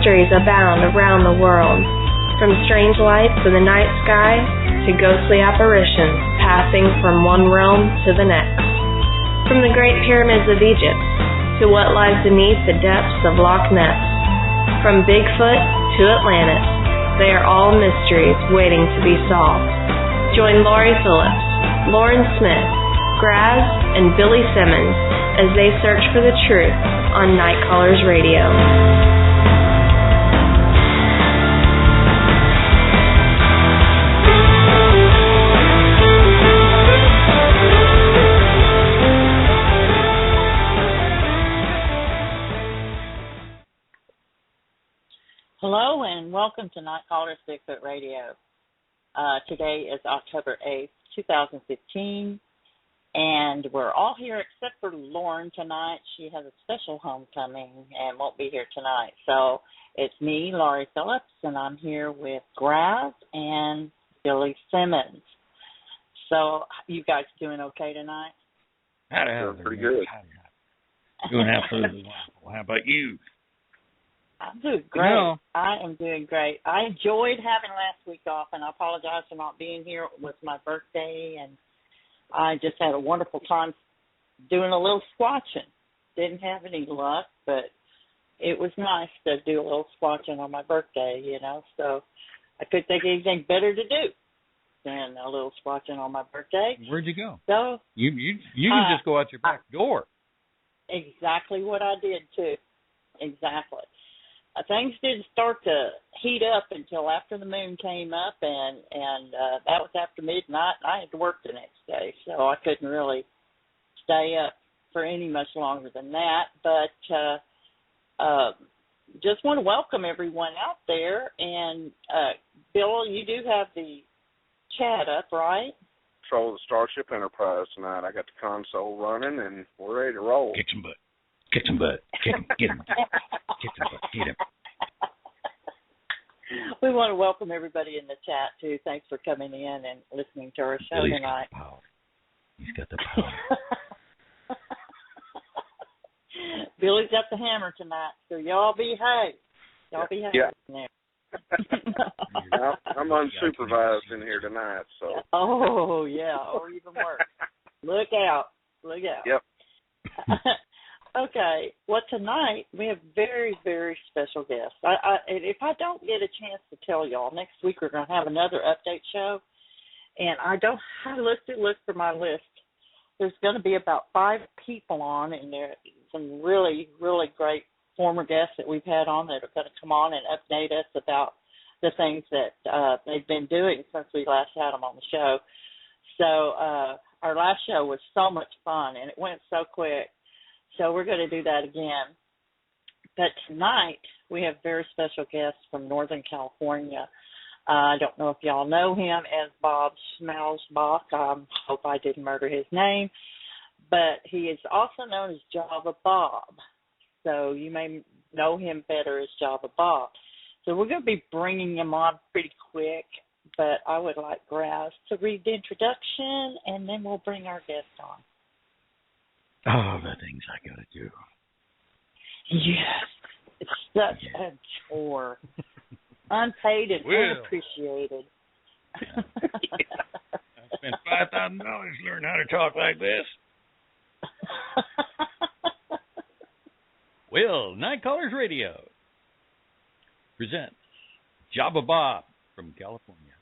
mysteries abound around the world, from strange lights in the night sky to ghostly apparitions passing from one realm to the next. From the great pyramids of Egypt to what lies beneath the depths of Loch Ness. From Bigfoot to Atlantis, they are all mysteries waiting to be solved. Join Laurie Phillips, Lauren Smith, Graz, and Billy Simmons as they search for the truth on Night Callers Radio. Hello and welcome to Night Callers Bigfoot Radio. Today is October 8th, 2015, and we're all here except for Lauren tonight. She has a special homecoming and won't be here tonight. So it's me, Laurie Phillips, and I'm here with Graz and Billy Simmons. So you guys doing okay tonight? Doing pretty good. Doing absolutely wonderful. How about you? I'm doing great. No. I am doing great. I enjoyed having last week off, and I apologize for not being here. It was my birthday, and I just had a wonderful time doing a little squatching. Didn't have any luck, but it was nice to do a little squatching on my birthday, you know, so I couldn't think of anything better to do than a little squatching on my birthday. Where'd you go? So you can just go out your back door. Exactly what I did, too. Exactly. Things didn't start to heat up until after the moon came up, and that was after midnight. I had to work the next day, so I couldn't really stay up for any much longer than that. But just want to welcome everyone out there. And, Bill, you do have the chat up, right? Control the Starship Enterprise tonight. I got the console running, and we're ready to roll. Get some butt. Get some butt. Get him. Get him. Get some butt. Get him. We want to welcome everybody in the chat, too. Thanks for coming in and listening to our show tonight. He's got the power. Billy's got the hammer tonight, so y'all behave. Y'all behave in there. I'm unsupervised in here tonight, so. Oh, yeah, or even worse. Look out. Look out. Yep. Okay, well, tonight we have very, very special guests. If I don't get a chance to tell y'all, next week we're going to have another update show, and I looked for my list. There's going to be about 5 people on, and there are some really, really great former guests that we've had on that are going to come on and update us about the things that they've been doing since we last had them on the show. So our last show was so much fun, and it went so quick. So we're going to do that again. But tonight, we have very special guests from Northern California. I don't know if y'all know him as Bob Schmalzbach. I hope I didn't murder his name. But he is also known as Java Bob. So you may know him better as Java Bob. So we're going to be bringing him on pretty quick. But I would like Graz to read the introduction, and then we'll bring our guest on. Oh, the things I got to do. Yes. It's such a chore. Unpaid and unappreciated. I spent $5,000 to learn how to talk like this. Well, Night Callers Radio presents Jabba Bob from California.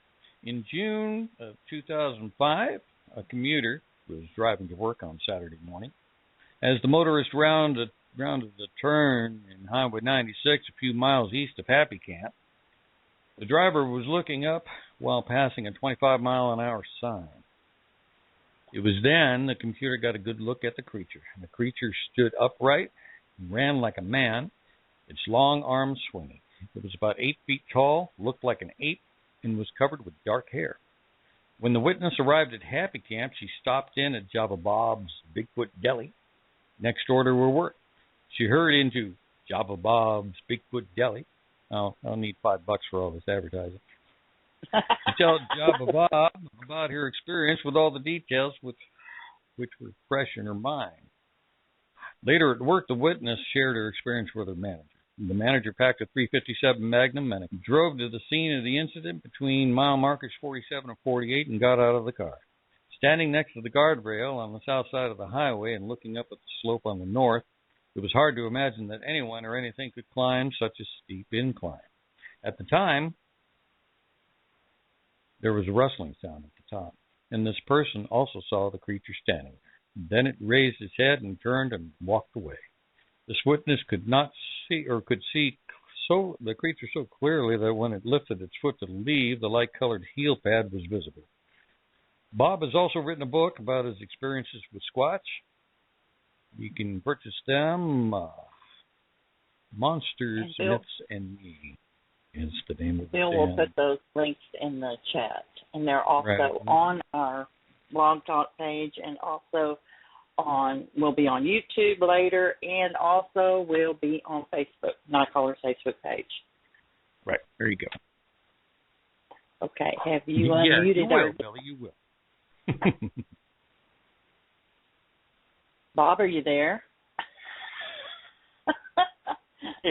In June of 2005, a commuter was driving to work on Saturday morning. As the motorist rounded the turn in Highway 96 a few miles east of Happy Camp, the driver was looking up while passing a 25-mile-an-hour sign. It was then the computer got a good look at the creature. The creature stood upright and ran like a man, its long arms swinging. It was about 8 feet tall, looked like an ape, and was covered with dark hair. When the witness arrived at Happy Camp, she stopped in at Java Bob's Bigfoot Deli, next door to her work. She hurried into Java Bob's Bigfoot Deli. Oh, I'll need $5 for all this advertising. To tell Java Bob about her experience with all the details which were fresh in her mind. Later at work, the witness shared her experience with her manager. The manager packed a .357 Magnum and drove to the scene of the incident between mile markers 47 and 48 and got out of the car. Standing next to the guardrail on the south side of the highway and looking up at the slope on the north, it was hard to imagine that anyone or anything could climb such a steep incline. At the time, there was a rustling sound at the top, and this person also saw the creature standing there. Then it raised its head and turned and walked away. This witness could see the creature so clearly that when it lifted its foot to leave, the light-colored heel pad was visible. Bob has also written a book about his experiences with Squatch. You can purchase them. Monsters, Myths, and Me is the name of the Bill will put those links in the chat, and they're also on our blog talk page, and also will be on YouTube later, and also will be on Facebook, Nightcaller's Facebook page. Right, there you go. Okay, have you unmuted? You will, Billy, you will. Bob, are you there?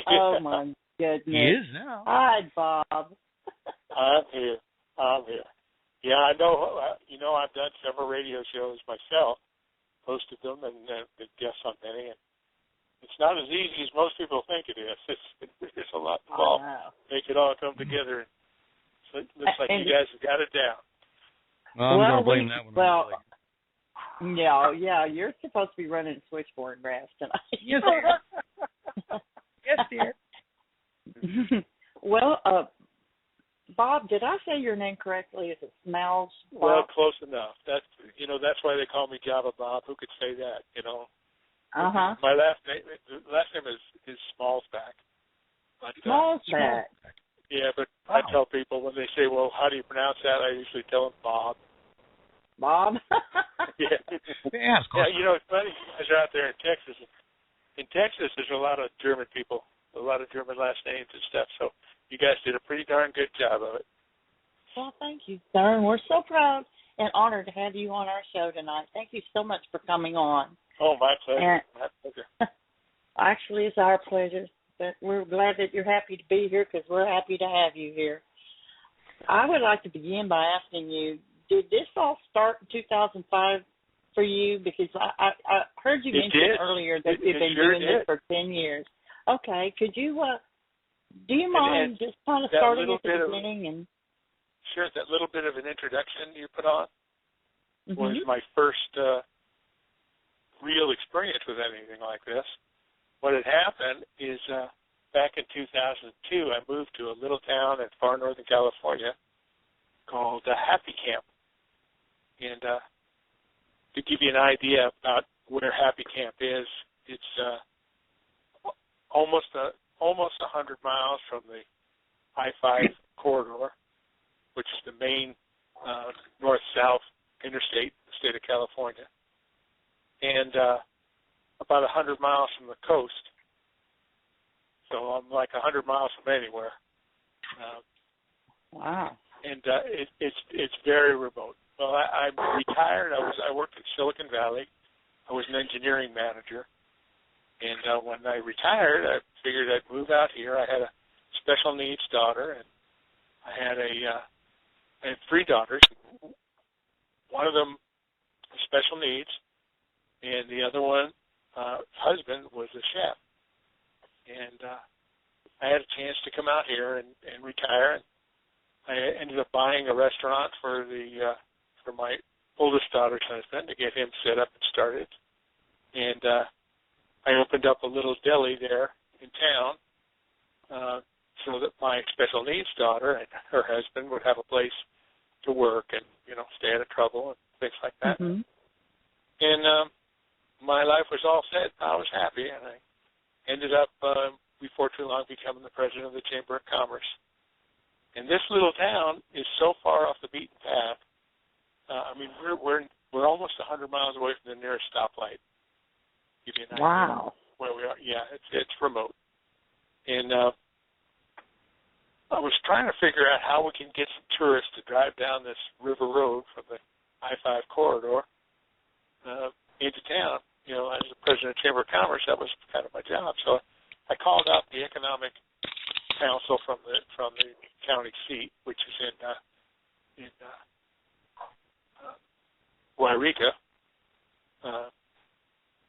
Oh, my goodness. He is now. Hi, Bob. I'm here. Yeah, I know. I've done several radio shows myself, hosted them, and been guests on many. And it's not as easy as most people think it is. There's a lot involved. Make it all come together. So it looks like you guys have got it down. Well, I'm going to blame that one. Well, yeah, you're supposed to be running switchboard grass tonight. Yes, dear. Yes, dear. Well, Bob, did I say your name correctly? Is it Schmalzbach? Well, close enough. That's why they call me Java Bob. Who could say that? My last name is Schmalzbach. Schmalzbach. Yeah, but wow. I tell people when they say, "Well, how do you pronounce that?" I usually tell them Bob. Bob? Yeah. Yeah, it's funny. You guys are out there in Texas. In Texas, there's a lot of German people, a lot of German last names and stuff. So you guys did a pretty darn good job of it. Well, thank you, sir. And we're so proud and honored to have you on our show tonight. Thank you so much for coming on. Oh, my pleasure. My pleasure. Actually, it's our pleasure. But we're glad that you're happy to be here because we're happy to have you here. I would like to begin by asking you, did this all start in 2005 for you? Because I heard you mention earlier that you've been doing this for 10 years. Okay, could you, do you mind just kind of starting at the beginning? Sure, that little bit of an introduction you put on was my first real experience with anything like this. What had happened is back in 2002, I moved to a little town in far northern California called Happy Camp. And to give you an idea about where Happy Camp is, it's almost 100 miles from the I-5 corridor, which is the main north-south interstate in the state of California, and about 100 miles from the coast. So I'm like 100 miles from anywhere. Wow. And it's very remote. Well, I'm retired. I worked at Silicon Valley. I was an engineering manager. And when I retired, I figured I'd move out here. I had a special needs daughter, and I had 3 daughters. One of them special needs, and the other one, husband, was a chef. And I had a chance to come out here and retire. And I ended up buying a restaurant for my oldest daughter's husband to get him set up and started. And I opened up a little deli there in town so that my special needs daughter and her husband would have a place to work and, stay out of trouble and things like that. Mm-hmm. And my life was all set. I was happy, and I ended up, before too long, becoming the president of the Chamber of Commerce. And this little town is so far off the beaten path. We're almost 100 miles away from the nearest stoplight. Give you an idea. Wow. Where we are. Yeah, it's remote. And I was trying to figure out how we can get some tourists to drive down this river road from the I-5 corridor into town. As the president of the Chamber of Commerce, that was kind of my job. So I called out the economic council from the county seat, which is in Wairika.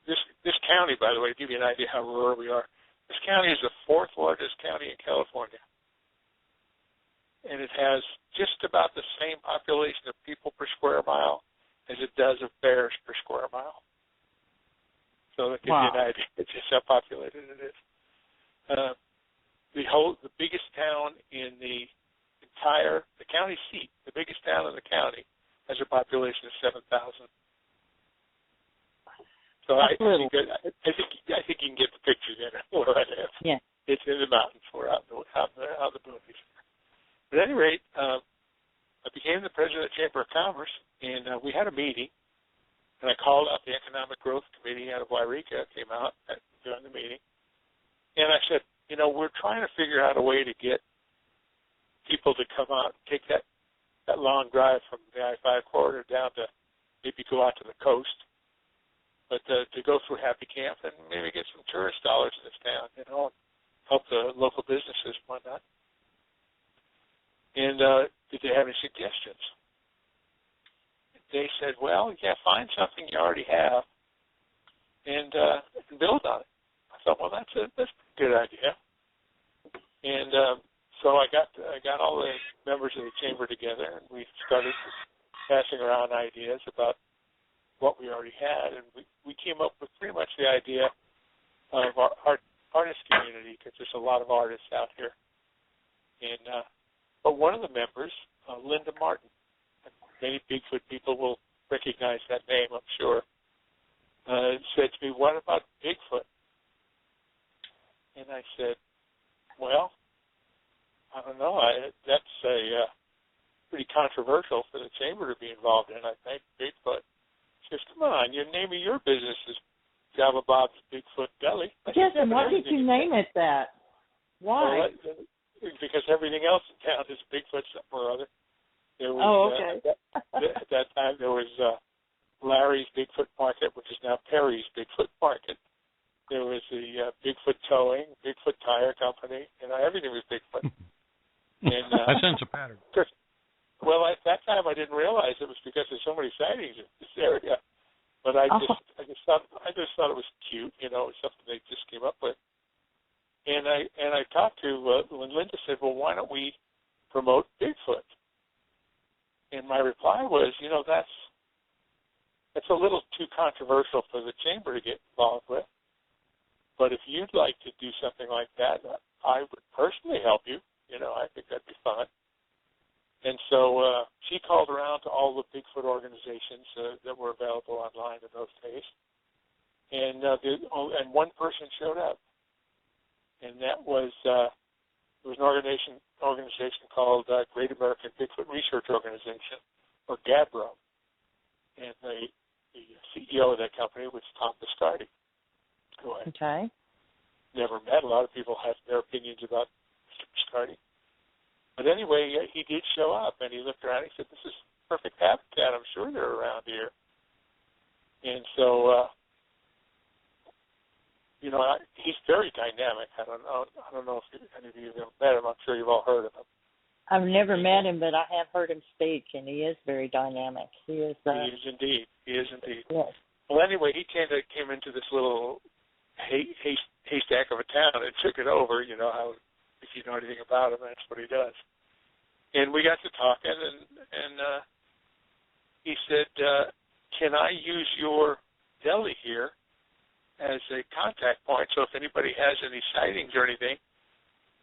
This county, by the way, to give you an idea how rural we are, this county is the fourth largest county in California, and it has just about the same population of people per square mile as it does of bears per square mile. So that gives you an idea of just how populated it is. The biggest town in the county seat, the biggest town in the county, has a population of 7,000. So I think you can get the picture there where I live. Yeah. It's in the mountains. We're out in the boonies. But at any rate, I became the president of the Chamber of Commerce, and we had a meeting. And I called out the Economic Growth Committee out of Wairika, came out during the meeting. And I said, we're trying to figure out a way to get people to come out and take that long drive from the I-5 corridor down to maybe go out to the coast, but to go through Happy Camp and maybe get some tourist dollars in this town, and help the local businesses and whatnot. And did they have any suggestions? They said, well, find something you already have and build on it. I thought, well, that's a good idea. And so I got all the members of the chamber together, and we started passing around ideas about what we already had, and we came up with pretty much the idea of our artist community, because there's a lot of artists out here. And but one of the members, Linda Martin, many Bigfoot people will recognize that name, I'm sure, said to me, what about Bigfoot? And I said, well, I don't know. That's pretty controversial for the chamber to be involved in, I think, Bigfoot. She says, come on, your name of your business is Java Bob's Bigfoot Deli. Yes, and why did you name it that? Why? Well, because everything else in town is Bigfoot something or other. There was, okay. At that time, there was Larry's Bigfoot Market, which is now Perry's Bigfoot Market. There was the Bigfoot Towing, Bigfoot Tire Company, everything was Bigfoot. And I sense a pattern. Well, at that time, I didn't realize it was because there's so many sightings in this area. But I just thought it was cute. It was something they just came up with. And I talked to when Linda said, well, why don't we promote Bigfoot? And my reply was, that's a little too controversial for the chamber to get involved with. But if you'd like to do something like that, I would personally help you. I think that'd be fun. And so she called around to all the Bigfoot organizations that were available online in those days. And one person showed up. And that was it was an organization called Great American Bigfoot Research Organization, or GABRO. And the CEO of that company was Tom Biscardi, who I never met. A lot of people have their opinions about Mr. Biscardi. But anyway, he did show up, and he looked around. He said, this is perfect habitat. I'm sure they're around here. And so, he's very dynamic. I don't know if any of you have ever met him. I'm sure you've all heard of him. I've never met him, but I have heard him speak, and he is very dynamic. He is indeed. He is indeed. Yes. Well, anyway, he came into this little haystack of a town and took it over. How, if you know anything about him, that's what he does. And we got to talking, and he said, can I use your deli here as a contact point? So if anybody has any sightings or anything,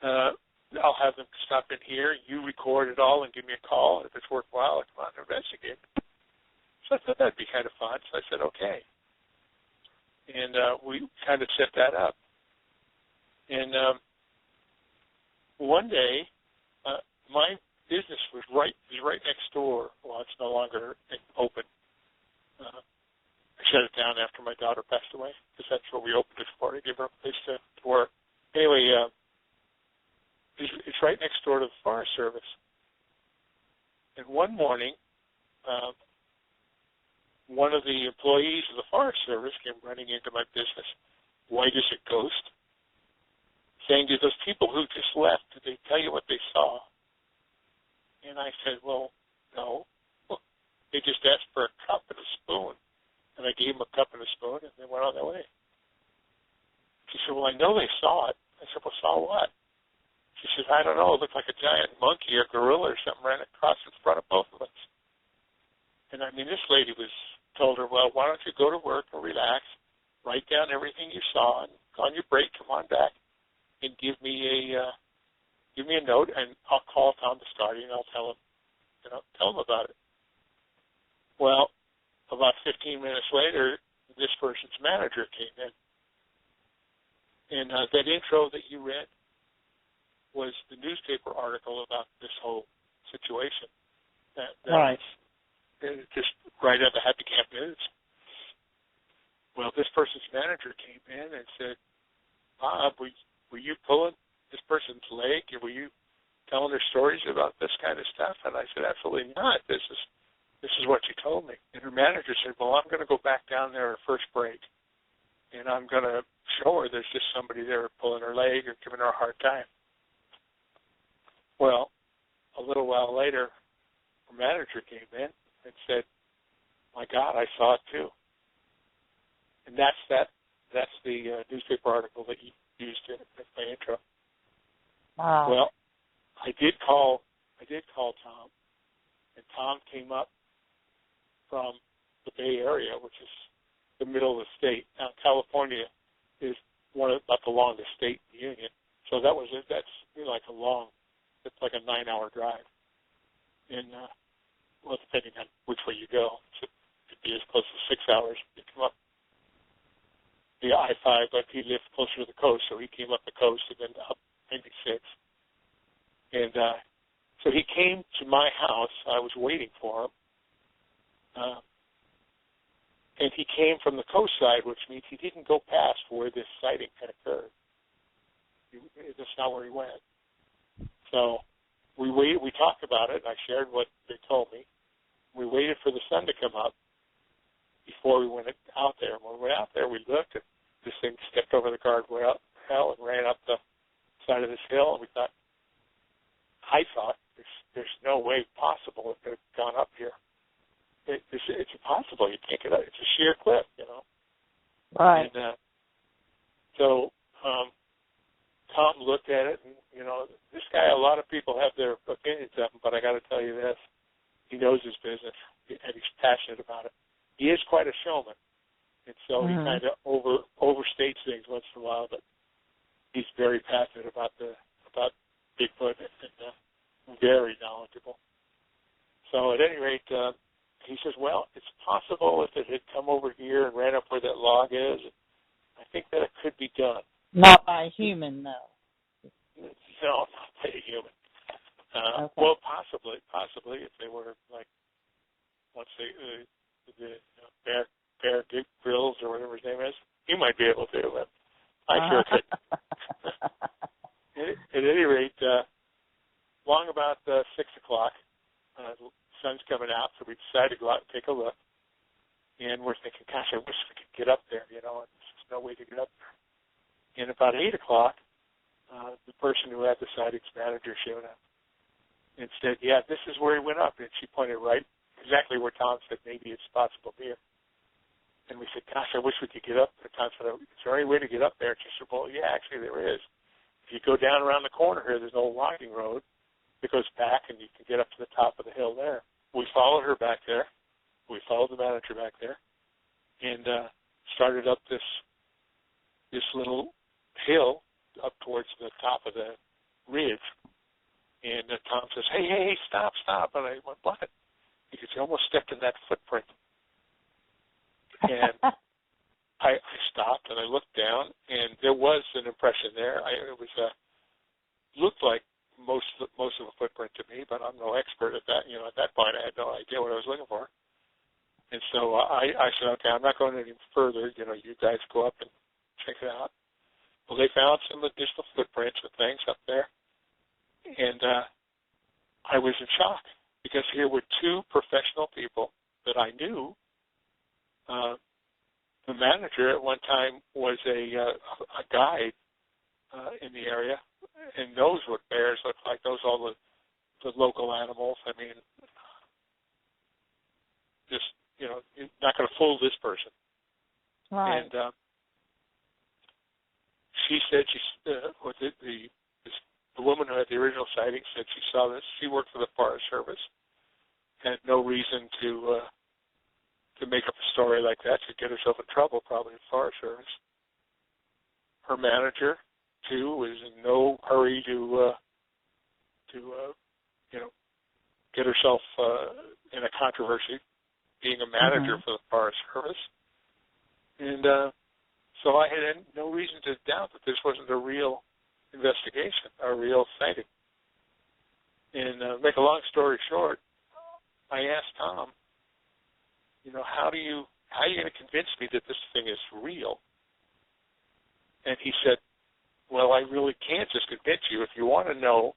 I'll have them stop in here. You record it all and give me a call. And if it's worthwhile, I'll come out and investigate. So I thought that'd be kind of fun. So I said, okay. And we kind of set that up. And one day, my business was right next door. Well, it's no longer open. I shut it down after my daughter passed away, because that's what we opened it for, to give her a place to work. Anyway, it's right next door to the Forest Service. And one morning, one of the employees of the Forest Service came running into my business, white as a ghost, saying, "Do those people who just left, did they tell you what they saw?" And I said, "Well, no. They just asked for a cup and a spoon." And I gave them a cup and a spoon, and they went on their way. She said, "Well, I know they saw it." I said, "Well, saw what?" She said, "I don't know. It looked like a giant monkey or gorilla or something ran across in front of both of us." And I mean, this lady told her, "Well, why don't you go to work and relax, write down everything you saw, and on your break, come on back and give me a note, and I'll call Tom Biscardi and I'll tell him about it." Well, about 15 minutes later, this person's manager came in. And that intro that you read was the newspaper article about this whole situation. That right. Was just right out of the Happy Camp News. Well, this person's manager came in and said, "Bob, were you pulling this person's leg? Were you telling her stories about this kind of stuff?" And I said, "Absolutely not. This is what you told me." And her manager said, "Well, I'm going to go back down there at first break, and I'm going to show her there's just somebody there pulling her leg or giving her a hard time." Well, a little while later, her manager came in and said, "My God, I saw it too." And that's the newspaper article that you used in my intro. Wow. Well, I did call Tom, and Tom came up from the Bay Area, which is the middle of the state. Now, California is about the longest state in the union, so that's it's like a 9-hour drive, and well, depending on which way you go, it could be as close as 6 hours. You come up the I-5, but he lived closer to the coast, so he came up the coast and then up 96. And so he came to my house. I was waiting for him. And he came from the coast side, which means he didn't go past where this sighting had occurred. That's not where he went. So we talked about it. I shared what they told me. We waited for the sun to come up before we went out there. When we went out there, we looked, and this thing stepped over the guardrail and ran up the side of this hill, and we thought, I thought, there's no way possible it could have gone up here. It's impossible. You can't get up. It's a sheer cliff, Right. And so Tom looked at it, and, this guy, a lot of people have their opinions of him, but I got to tell you this. He knows his business, and he's passionate about it. He is quite a showman, and so he kind of overstates things once in a while, but he's very passionate about Bigfoot and very knowledgeable. So at any rate, he says, well, it's possible if it had come over here and ran up where that log is, I think that it could be done. Not by a human, though. No, not by a human. Okay. Well, possibly, if they were like, once the Bear Grylls or whatever his name is, he might be able to, but I sure could. At any rate, long about 6 o'clock, the sun's coming out, so we decided to go out and take a look. And we're thinking, gosh, I wish we could get up there, and there's no way to get up there. And about 8 o'clock, the person who had the sightings manager showed up and said, yeah, this is where he went up. And she pointed right exactly where Tom said maybe it's possible here. And we said, gosh, I wish we could get up there. Tom said, is there any way to get up there? And she said, well, yeah, actually there is. If you go down around the corner here, there's an old logging road that goes back, and you can get up to the top of the hill there. We followed her back there. We followed the manager back there and started up this little hill up towards the top of the ridge. And Tom says, hey, stop. And I went, what? Because he almost stepped in that footprint. And I stopped, and I looked down, and there was an impression there. It was looked like most of a footprint to me, but I'm no expert at that. At that point, I had no idea what I was looking for. And so I said, okay, I'm not going any further. You guys go up and check it out. Well, they found some additional footprints and things up there, and I was in shock because here were two professional people that I knew. The manager at one time was a guide in the area and knows what bears look like, knows all the local animals. I mean, just, you know, you're not going to fool this person. Right. And she said the woman who had the original sighting said she saw this. She worked for the Forest Service, had no reason to make up a story like that. She'd get herself in trouble probably in the Forest Service. Her manager, too, was in no hurry to you know, get herself in a controversy, being a manager for the Forest Service. And so I had no reason to doubt that this wasn't a real investigation, a real sighting. And make a long story short, I asked Tom, you know, how are you going to convince me that this thing is real? And he said, well, I really can't just convince you. If you want to know,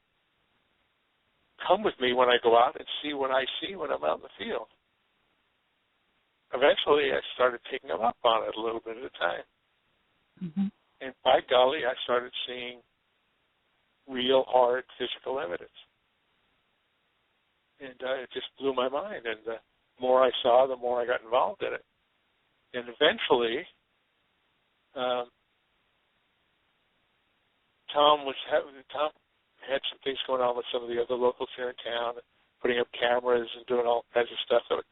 come with me when I go out and see what I see when I'm out in the field. Eventually, I started taking him up on it a little bit at a time. Mm-hmm. And by golly, I started seeing real, hard physical evidence. And it just blew my mind. And the more I saw, the more I got involved in it. And eventually, Tom had some things going on with some of the other locals here in town, putting up cameras and doing all kinds of stuff that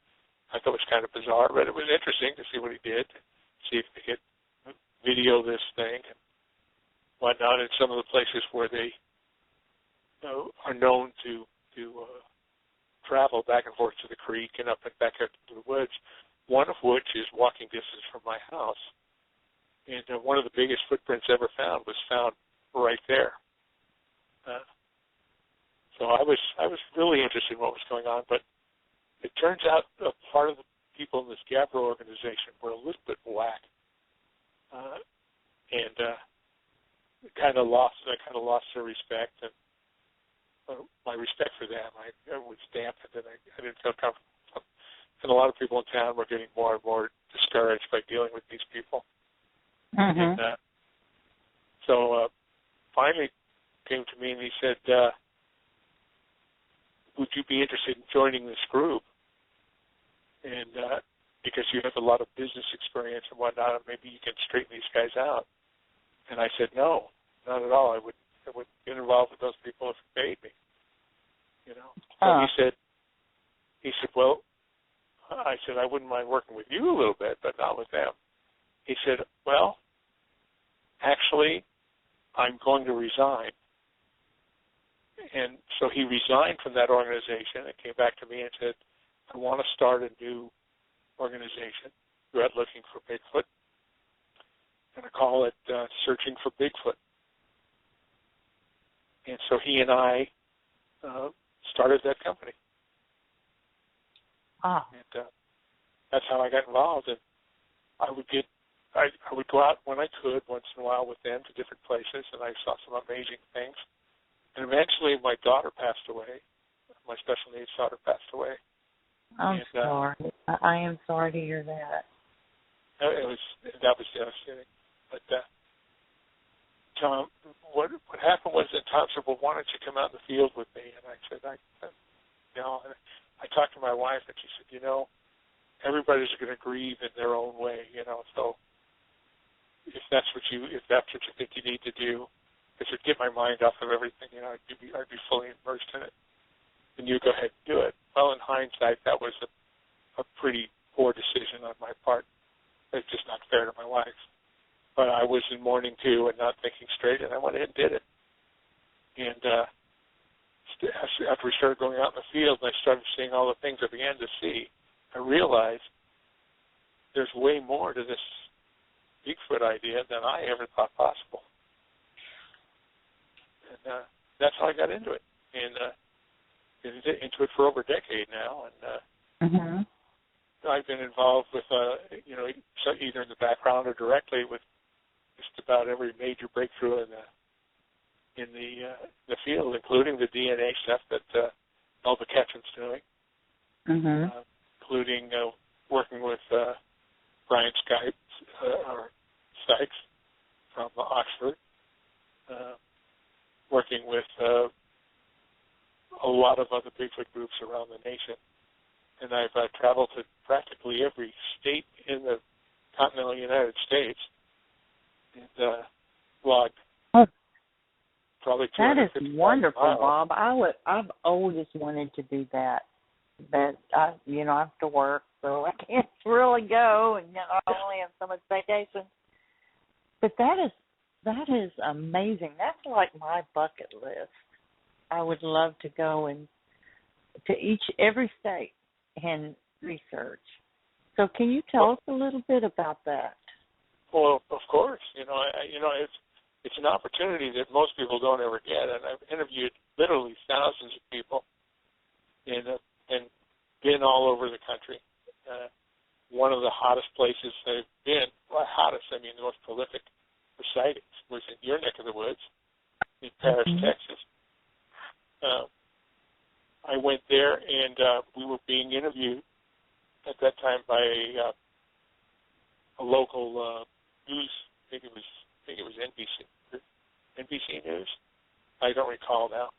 I thought was kind of bizarre, but it was interesting to see what he did, see if they could video this thing and whatnot in some of the places where they are known to travel back and forth to the creek and up and back up to the woods, one of which is walking distance from my house. And one of the biggest footprints ever found was found right there. So I was really interested in what was going on, but it turns out a part of the people in this Gabbro organization were a little bit whack, and kind of lost their respect, and my respect for them I was dampened, and I didn't feel comfortable. And a lot of people in town were getting more and more discouraged by dealing with these people. Mm-hmm. And so finally came to me and he said, would you be interested in joining this group? And because you have a lot of business experience and whatnot, and maybe you can straighten these guys out. And I said, no, not at all. I would get involved with those people if it paid me. You know. So he said, well, I said, I wouldn't mind working with you a little bit, but not with them. He said, well, actually, I'm going to resign. And so he resigned from that organization and came back to me and said, I want to start a new organization. We're looking for Bigfoot. And I call it Searching for Bigfoot. And so he and I started that company. Ah. And that's how I got involved. And I would go out when I could once in a while with them to different places, and I saw some amazing things. And eventually my daughter passed away. My special needs daughter passed away. I'm sorry. I am sorry to hear that. That was devastating. But Tom, what happened was that Tom said, well, why don't you come out in the field with me? And I said, I talked to my wife, and she said, everybody's going to grieve in their own way, so if that's what you think you need to do, it should get my mind off of everything, I'd be fully immersed in it. And you go ahead and do it. Well, in hindsight, that was a pretty poor decision on my part. It's just not fair to my wife. But I was in mourning, too, and not thinking straight, and I went ahead and did it. And after we started going out in the field and I started seeing all the things I began to see, I realized there's way more to this Bigfoot idea than I ever thought possible. And that's how I got into it. And been into it for over a decade now. And I've been involved with, either in the background or directly with just about every major breakthrough in the field, including the DNA stuff that Elba Ketchum's doing, including working with Brian Sykes from Oxford, working with a lot of other Bigfoot groups around the nation. And I've traveled to practically every state in the continental United States and logged probably 250 That is wonderful, miles. Bob. I've always wanted to do that. But I have to work, so I can't really go, and I only have so much vacation. But that is amazing. That's like my bucket list. I would love to go and to every state and research. So can you tell us a little bit about that? Well, of course. It's an opportunity that most people don't ever get, and I've interviewed literally thousands of people and been all over the country. One of the hottest places I've been, well, hottest, I mean the most prolific for sightings, was in your neck of the woods, in Paris, Texas. I went there, and we were being interviewed at that time by a local news. I think it was NBC News. I don't recall now.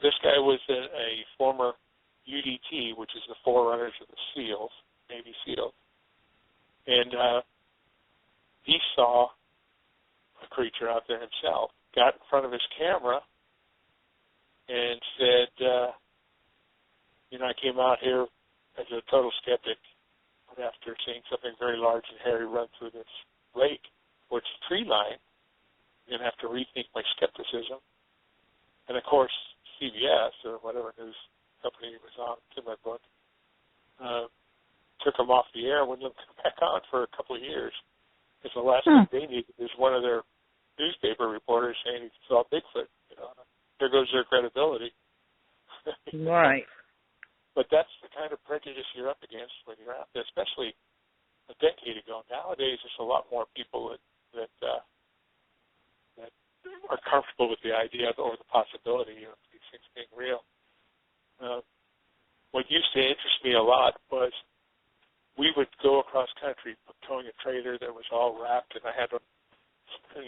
This guy was a former UDT, which is the forerunners of the SEALs, Navy SEALs, and he saw a creature out there himself. Got in front of his camera and said, I came out here as a total skeptic, but after seeing something very large and hairy run through this lake towards the tree line, I'm going to have to rethink my skepticism. And, of course, CBS, or whatever news company he was on, it's in my book, took him off the air, wouldn't let him come back on for a couple of years. Because the last thing they needed is one of their newspaper reporters saying he saw Bigfoot. There goes their credibility. Right. But that's the kind of prejudice you're up against when you're out there, especially a decade ago. Nowadays, there's a lot more people that are comfortable with the idea or the possibility of these things being real. What used to interest me a lot was we would go across country towing a trailer that was all wrapped, and I had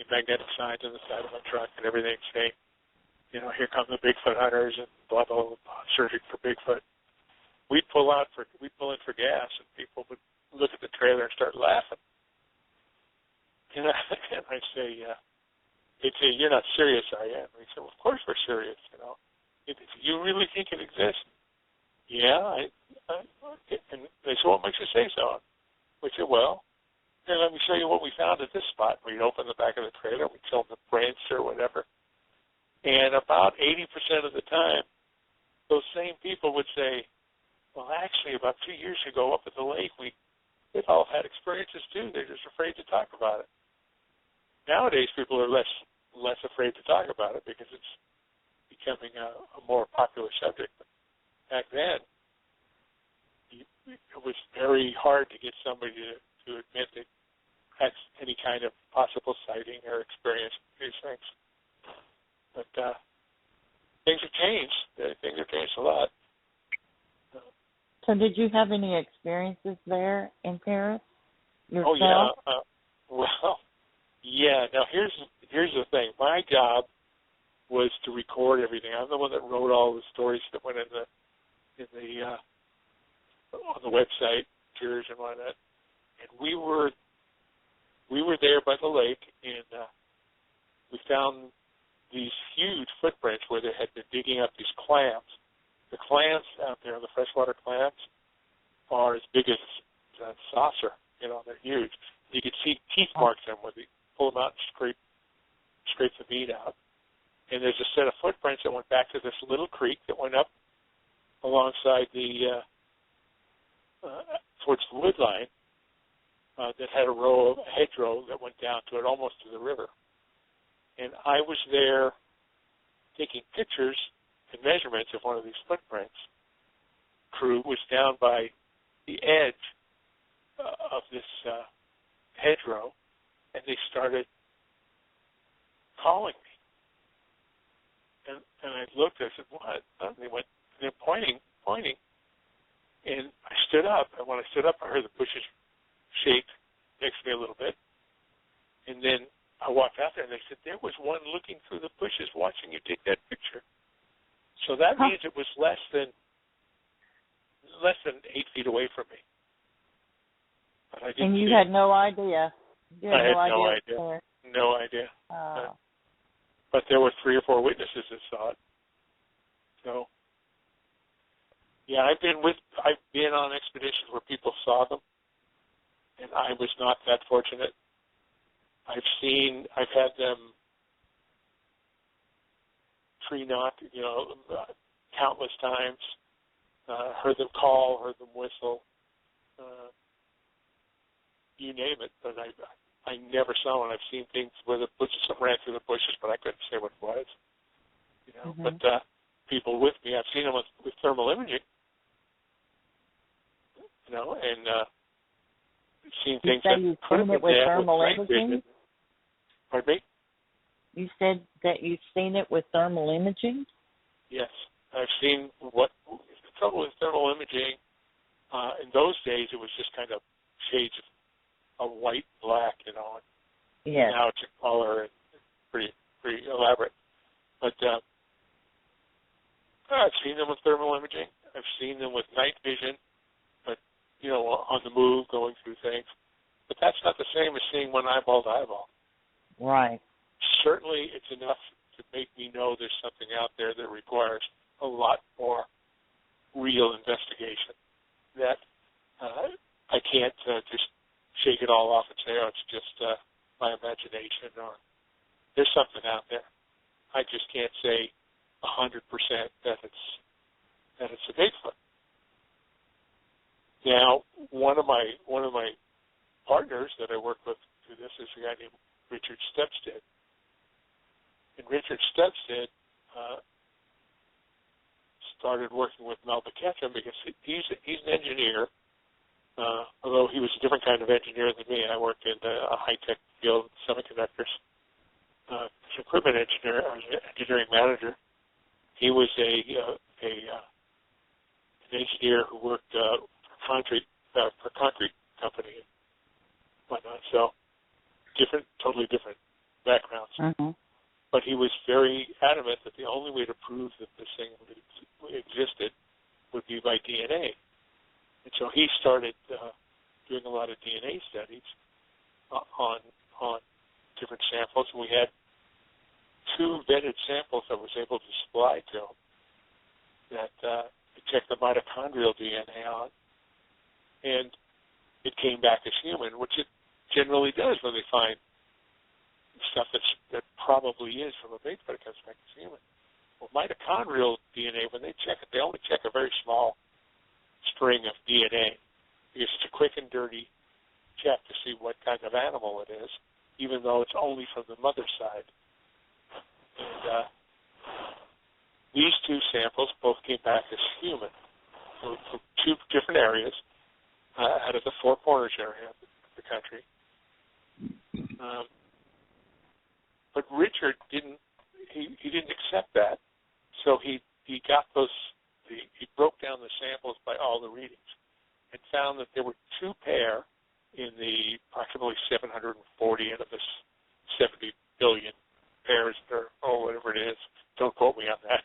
magnetic signs on the side of my truck and everything saying, here come the Bigfoot hunters and blah, blah, blah, searching for Bigfoot. We'd pull in for gas, and people would look at the trailer and start laughing. And I'd say, they'd say, you're not serious, are you? And we said, well, of course we're serious, You really think it exists? Yeah. And they said, what makes you say so? We said, well, here, let me show you what we found at this spot. We'd open the back of the trailer, we'd show them the prints or whatever. And about 80% of the time, those same people would say, well, actually, about 2 years ago up at the lake, they've all had experiences too. They're just afraid to talk about it. Nowadays, people are less afraid to talk about it because it's becoming a more popular subject. But back then, it was very hard to get somebody to admit that had any kind of possible sighting or experience with these things. But things have changed. Things have changed a lot. So did you have any experiences there in Paris yourself? Oh, yeah. Well, yeah. Now, here's the thing. My job was to record everything. I'm the one that wrote all the stories that went on the website, tours and whatnot. And we were there by the lake, and we found these huge footprints where they had been digging up these clams. The clams out there, the freshwater clams, are as big as a saucer. They're huge. You could see teeth marks on them where they pull them out and scrape the meat out. And there's a set of footprints that went back to this little creek that went up alongside towards the wood line that had a hedgerow that went down to it, almost to the river. And I was there taking pictures and measurements of one of these footprints. Crew was down by the edge of this hedgerow, and they started calling me. And I looked, I said, what? And they're pointing. And I stood up, and when I stood up, I heard the bushes shake next to me a little bit. And then I walked out there, and they said, there was one looking through the bushes watching you take that picture. So that means it was less than 8 feet away from me. But I didn't And you see had it. no idea. You had I had no no idea. idea. No idea. Oh. But there were 3 or 4 witnesses that saw it. So, yeah, I've been on expeditions where people saw them, and I was not that fortunate. I've had them tree knot, countless times. Heard them call, heard them whistle, you name it. But I never saw one. I've seen things where the bushes ran through the bushes, but I couldn't say what it was. Mm-hmm. But people with me, I've seen them with thermal imaging. And seen things that you've could have seen it been with there thermal night imaging? vision. Pardon me? You said that you've seen it with thermal imaging? Yes, I've seen what the trouble with thermal imaging. In those days, it was just kind of shades of white, black, Yes. Now it's a color and pretty elaborate. But I've seen them with thermal imaging. I've seen them with night vision, but on the move, going through things. But that's not the same as seeing one eyeball to eyeball. Right. Certainly, it's enough to make me know there's something out there that requires a lot more real investigation. That I can't just shake it all off and say, oh, it's just my imagination, or there's something out there. I just can't say 100% that it's a Bigfoot. Now, one of my partners that I work with through this is a guy named Richard Stepstead. And Richard Stepstead started working with Melba Ketchum because he's an engineer, although he was a different kind of engineer than me. I worked in a high-tech field, semiconductors, as an equipment engineer, I was an engineering manager. He was an engineer who worked for concrete company and whatnot. So totally different backgrounds. Mm-hmm. But he was very adamant that the only way to prove that this thing existed would be by DNA. And so he started doing a lot of DNA studies on different samples. And we had 2 vetted samples I was able to supply to him that checked the mitochondrial DNA on. And it came back as human, which it generally does when they find stuff that probably is from a Bigfoot, it comes back as human. Well, mitochondrial DNA, when they check it, they only check a very small string of DNA because it's a quick and dirty check to see what kind of animal it is, even though it's only from the mother's side. And these 2 samples both came back as human from 2 different areas out of the Four Corners area of the country. But Richard didn't accept that, so he got he broke down the samples by all the readings and found that there were 2 pair in the approximately 740 out of the 70 billion pairs, or whatever it is. Don't quote me on that,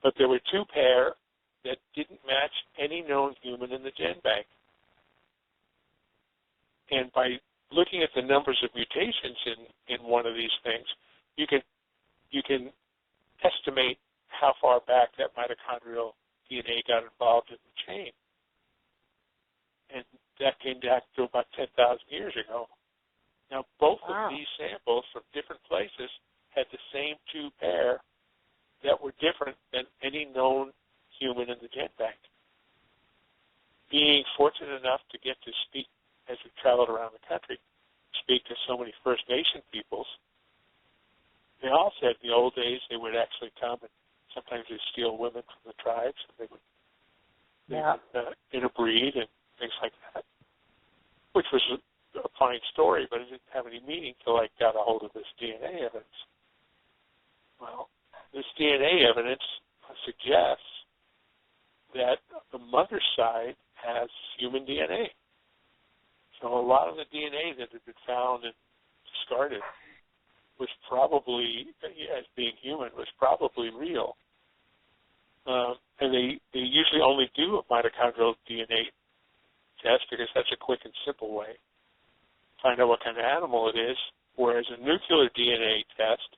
but there were 2 pair that didn't match any known human in the gen bank. And by looking at the numbers of mutations in one of these things, you can estimate how far back that mitochondrial DNA got involved in the chain. And that came back to about 10,000 years ago. Now, both of these samples from different places had the same 2 pair that were different than any known human in the gen bank. Being fortunate enough to get to speak, as we traveled around the country, speak to so many First Nation peoples, they all said in the old days they would actually come and sometimes they'd steal women from the tribes and they would interbreed and things like that, which was a fine story, but it didn't have any meaning until I got a hold of this DNA evidence. Well, this DNA evidence suggests that the mother's side has human DNA. So a lot of the DNA that had been found in discarded was probably, as being human, was probably real. And they usually only do a mitochondrial DNA test because that's a quick and simple way to find out what kind of animal it is, whereas a nuclear DNA test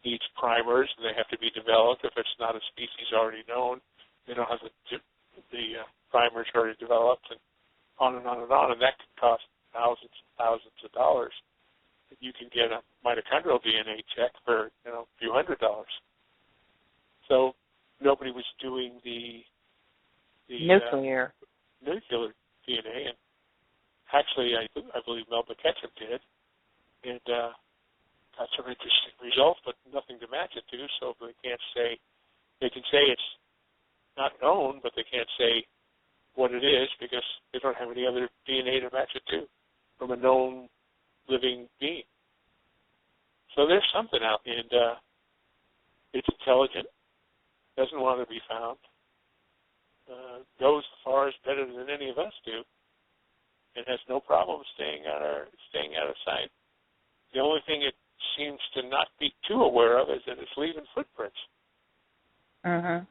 needs primers, and they have to be developed. If it's not a species already known, they don't have the primers already developed, and on and on and on, and that could cost thousands and thousands of dollars. You can get a mitochondrial DNA check for a few $100s. So nobody was doing the nuclear DNA, and actually, I believe Melba Ketchum did, and got some interesting results, but nothing to match it to. So they can say it's not known, but they can't say what it is because they don't have any other DNA to match it to from a known living being. So there's something out, and it's intelligent, doesn't want to be found, goes as far as better than any of us do, and has no problem staying out of sight. The only thing it seems to not be too aware of is that it's leaving footprints. Uh-huh.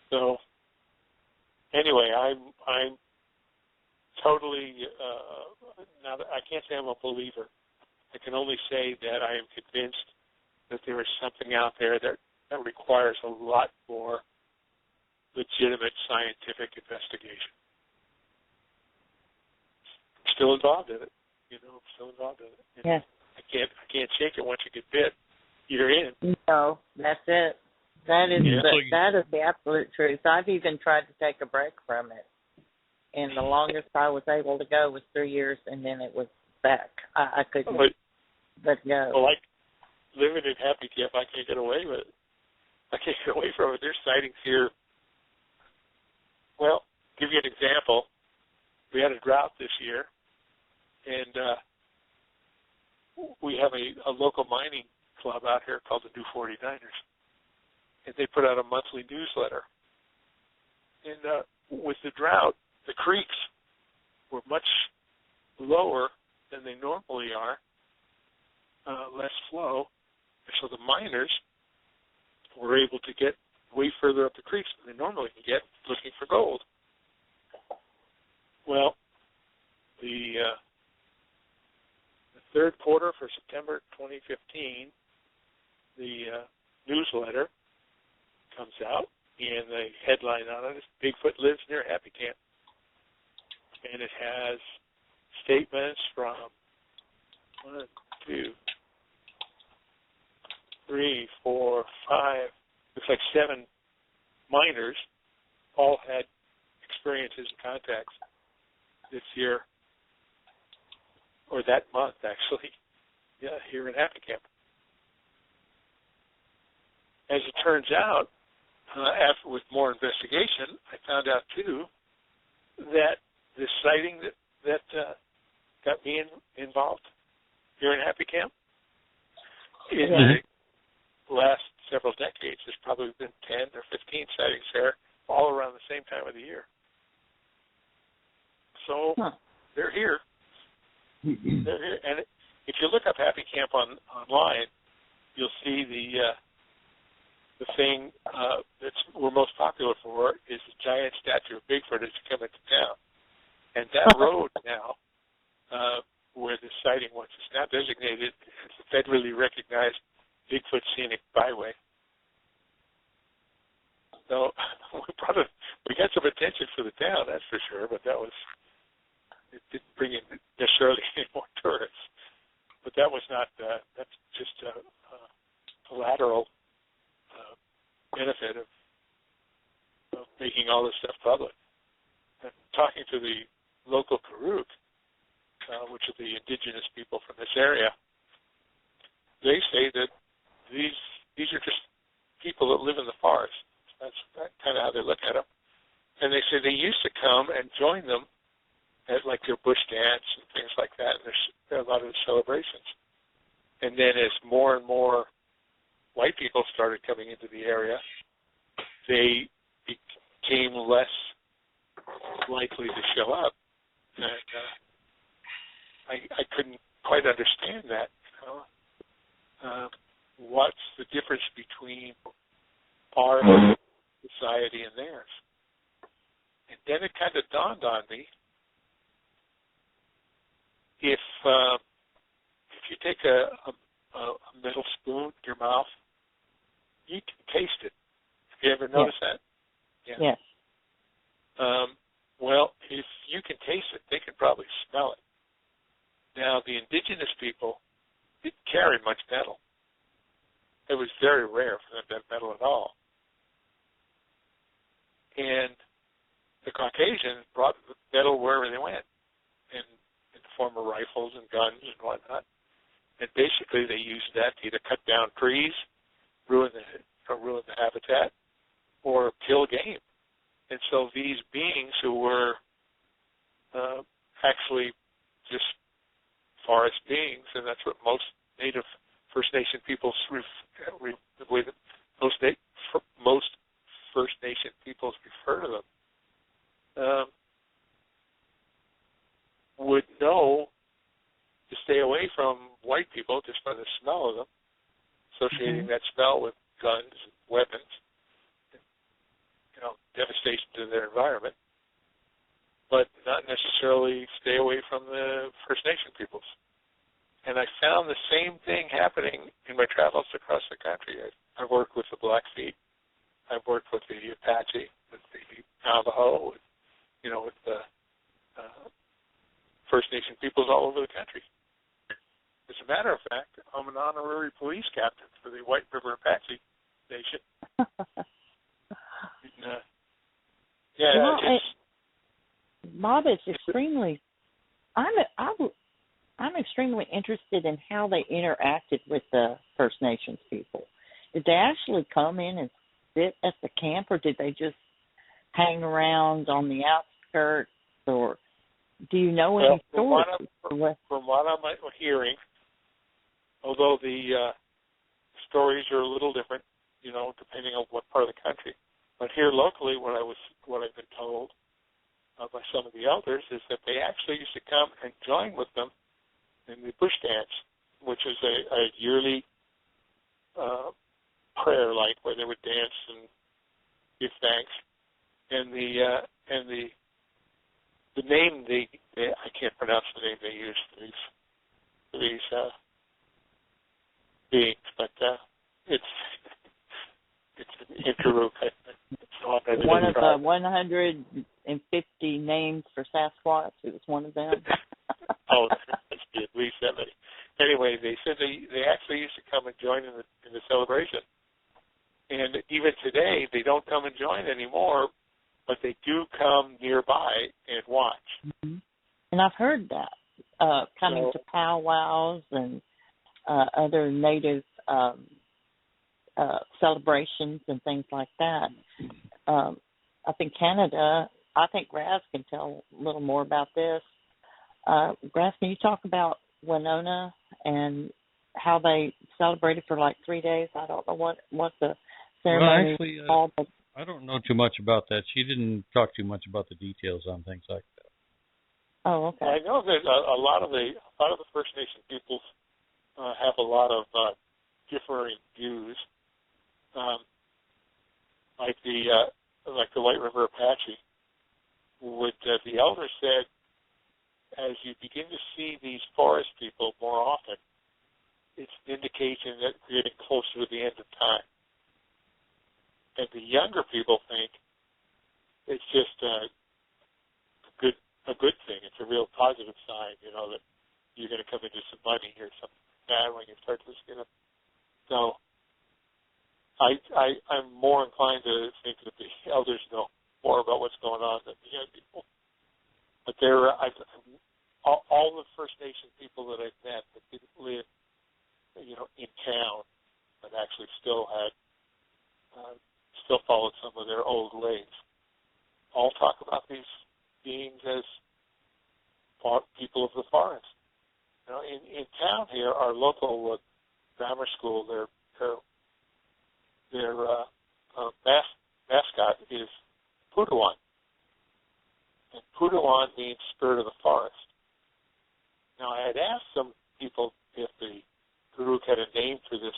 So anyway, I'm totally not. I can't say I'm a believer. I can only say that I am convinced that there is something out there that requires a lot more legitimate scientific investigation. I'm still involved in it. I'm still involved in it. Yes. I can't shake it once you get bit. You're in. No, that's it. That is the absolute truth. I've even tried to take a break from it, and the longest I was able to go was 3 years, and then it was back. I couldn't let go. Well, like living in Happy Camp, I can't get away with it. I can't get away from it. There's sightings here. Well, give you an example. We had a drought this year, and we have a local mining club out here called the New 49ers, and they put out a monthly newsletter. And with the drought, the creeks were much lower than they normally are, less flow, and so the miners were able to get way further up the creeks than they normally can get looking for gold. Well, the third quarter for September 2015, the newsletter comes out, and the headline on it is Bigfoot lives near Happy Camp. And it has statements from 1, 2, 3, 4, 5, looks like 7 miners all had experiences and contacts this year, or that month actually, here in Happy Camp. As it turns out, after with more investigation, I found out too that this sighting that got me involved here in Happy Camp in the last several decades, there's probably been 10 or 15 sightings there, all around the same time of the year. So they're here. They're here. And if you look up Happy Camp online, you'll see the thing we're most popular for is the giant statue of Bigfoot as you come into town. And that road now, where the sighting was, is now designated as a federally recognized Bigfoot Scenic Byway. So we got some attention for the town, that's for sure, but it didn't bring in necessarily any more tourists. But that was not, that's just a collateral benefit of making all this stuff public. And talking to the local Karuk, which are the indigenous people from this area, they say that these are just people that live in the forest. That's kind of how they look at them. And they say they used to come and join them at like their bush dance and things like that. And there are a lot of the celebrations. And then as more and more white people started coming into the area, they became less likely to show up. And I couldn't quite understand that. what's the difference between our society and theirs. And then it kind of dawned on me, if you take a metal spoon in your mouth, you can taste it. Have you ever noticed that? Yeah. Yes. Well, if you can taste it, they can probably smell it. Now, the indigenous people didn't carry much metal. It was very rare for them to have metal at all. And the Caucasians brought metal wherever they went, in the form of rifles and guns and whatnot. And basically, they used that to either cut down trees, ruin the habitat, or kill game. And so these beings who were actually just forest beings, and that's what most Native First Nation peoples, the way that most First Nation peoples refer to them, would know to stay away from white people just by the smell of them, associating that smell with guns and weapons, devastation to their environment, but not necessarily stay away from the First Nation peoples. And I found the same thing happening in my travels across the country. I've worked with the Blackfeet, I've worked with the Apache, with the Navajo, with the First Nation peoples all over the country. As a matter of fact, I'm an honorary police captain for the White River Apache Nation. Bob, it's extremely. I'm extremely interested in how they interacted with the First Nations people. Did they actually come in and sit at the camp, or did they just hang around on the outskirts, or do you know any stories? From what I'm hearing, although the stories are a little different, depending on what part of the country. But here locally, what I've been told by some of the elders is that they actually used to come and join with them in the bush dance, which is a yearly prayer, like where they would dance and give thanks. And the name I can't pronounce the name they use for these beings, but it's an Inkaruk. One of the 150 names for Sasquatch. It was one of them. Oh, that's at least that many. Anyway, they said they actually used to come and join in the celebration. And even today, they don't come and join anymore, but they do come nearby and watch. Mm-hmm. And I've heard that, coming to powwows and other Native celebrations and things like that. Up in Canada, I think Raz can tell a little more about this. Raz, can you talk about Winona and how they celebrated for like 3 days? I don't know what the ceremony was called. But I don't know too much about that. She didn't talk too much about the details on things like that. Oh, okay. I know that a lot of the First Nation peoples have a lot of differing views. Like the White River Apache, the elders said, as you begin to see these forest people more often, it's an indication that we're getting closer to the end of time. And the younger people think it's just a good thing. It's a real positive sign, that you're going to come into some money or something like that when you start to see them. So I'm more inclined to think that the elders know more about what's going on than the young people. But all the First Nation people that I've met that didn't live, in town, but actually still followed some of their old ways, all talk about these beings as people of the forest. In town here, our local grammar school, their mascot is Pudawan. And Pudawan means spirit of the forest. Now, I had asked some people if the Uruk had a name for this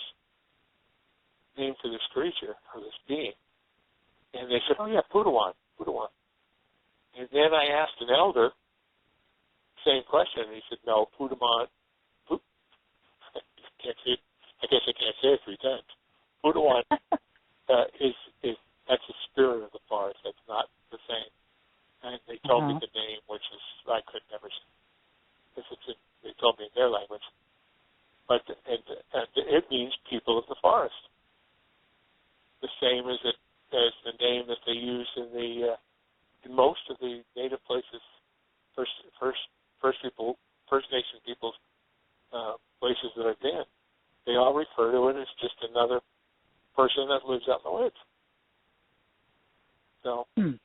creature or this being, and they said, "Oh yeah, Pudawan." And then I asked an elder, same question, and he said, "No, Pudawan." I guess I can't say it 3 times. Pudawan is that's the spirit of the forest. That's not the same. And they told me the name, which is I could never say. They told me in their language, but it means people of the forest. The same as the name that they use in most of the native places, First Nation people's places that I've been. They all refer to it as just another person that lives out in the woods. So, and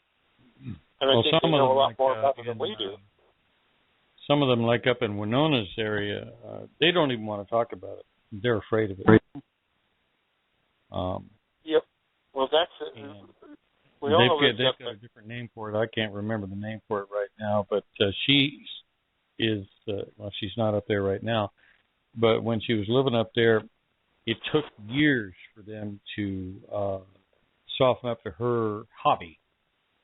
I think they know a lot more about it than we do. Some of them, like up in Winona's area, they don't even want to talk about it. They're afraid of it. Yep. Well, that's it. They've got a different name for it. I can't remember the name for it right now, but she is, she's not up there right now. But when she was living up there, it took years for them to soften up to her hobby,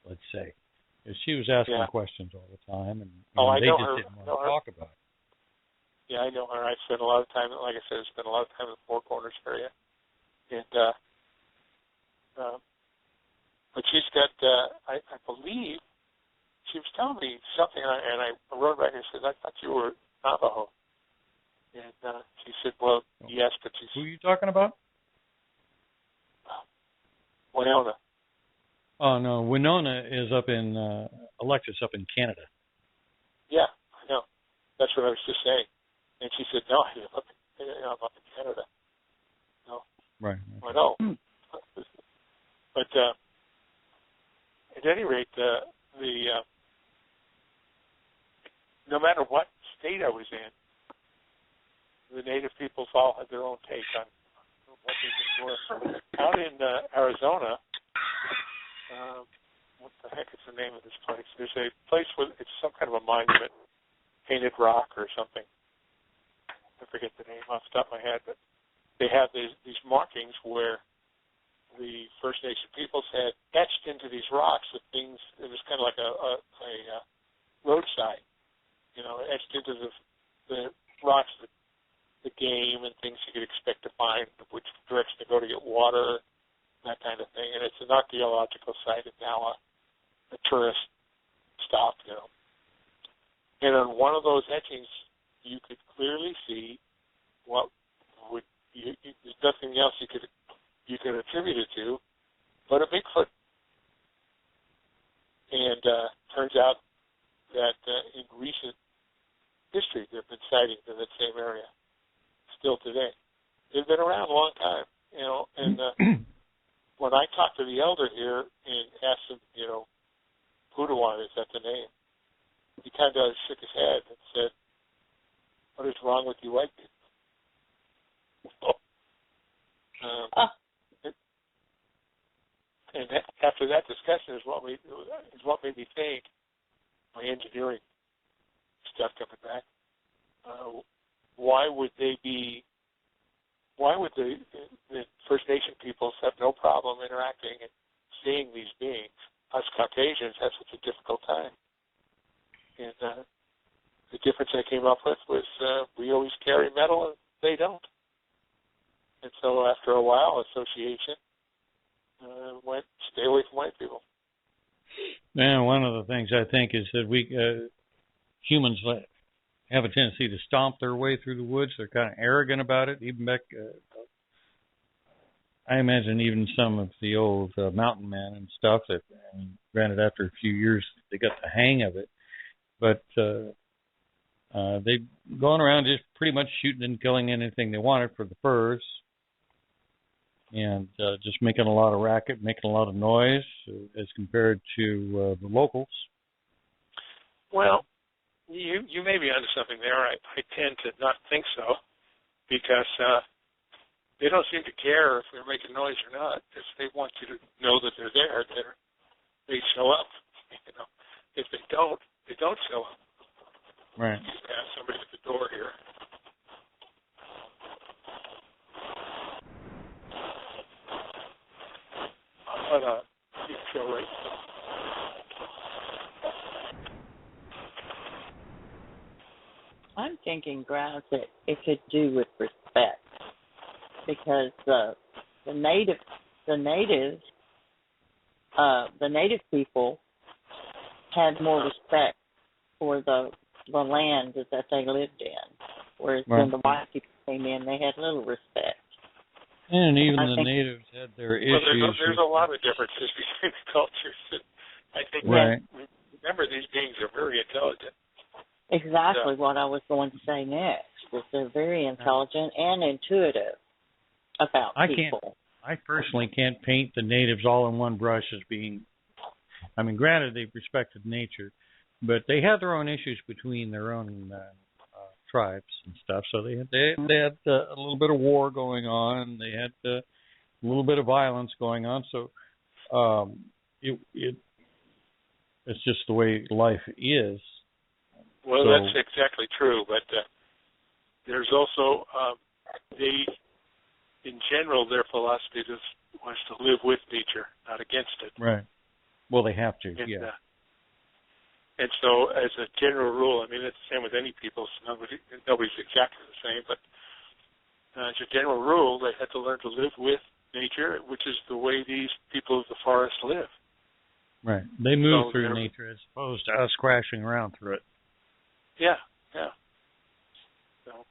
let's say. She was asking questions all the time, and they just didn't want to talk about it. Yeah, I know her. I spent a lot of time, like I said, I spent a lot of time in the Four Corners area. And, but she's got, I believe, she was telling me something, and I wrote back and said, "I thought you were Navajo." And she said, "Well, yes, but she's..." Who are you talking about? Winona. Oh, no, Winona is up in, Alexis up in Canada. Yeah, I know. That's what I was just saying. And she said, "No, I'm up in Canada." No. Right. I know. But at any rate, no matter what state I was in, the native peoples all had their own take on what these things were. Out in Arizona, what the heck is the name of this place? There's a place where it's some kind of a monument, painted rock or something. I forget the name off the top of my head, but they have these markings where the First Nation peoples had etched into these rocks the things. It was kind of like a roadside, etched into the rocks, the game and things you could expect to find, which direction to go to get water, that kind of thing. And it's an archaeological site and now a tourist stop, And on one of those etchings, you could clearly see what would there's nothing else you could attribute it to but a Bigfoot. And turns out that in recent history there have been sightings in that same area still today. They've been around a long time, and when I talked to the elder here and asked him, Pudawan, is that the name? He kind of shook his head and said, "What is wrong with you white people?" And after that discussion is what made me think, my engineering stuff coming back, why would the First Nation peoples have no problem interacting and seeing these beings? Us Caucasians have such a difficult time. And the difference I came up with was we always carry metal and they don't. And so after a while, association went, stay away from white people. Man, one of the things I think is that we humans have a tendency to stomp their way through the woods. They're kind of arrogant about it. Even back, I imagine even some of the old mountain men and stuff that, granted, after a few years, they got the hang of it. But they've gone around just pretty much shooting and killing anything they wanted for the furs. And just making a lot of racket, making a lot of noise as compared to the locals. Well, you may be onto something there. I tend to not think so because they don't seem to care if they're making noise or not. If they want you to know that they're there, they show up. If they don't show up. Right. I have somebody at the door here. Hold on. Go right. I'm thinking grounds that it could do with respect, because the native people had more respect for the land that they lived in, whereas when the white people came in, they had little respect. And even the natives had their issues. Well, there's a lot of differences between the cultures. I think remember, these beings are very intelligent. Exactly what I was going to say next, is they're very intelligent and intuitive about people. I personally can't paint the natives all in one brush as being, I mean, granted, they've respected nature, but they had their own issues between their own tribes and stuff. So they had a little bit of war going on. They had a little bit of violence going on. So it's just the way life is. Well, that's exactly true. But there's also in general, their philosophy was to live with nature, not against it. Right. Well, they have to. And so, as a general rule, I mean, it's the same with any people. So nobody's exactly the same, but as a general rule, they had to learn to live with nature, which is the way these people of the forest live. Right. They move through nature as opposed to us crashing around through it. Yeah. So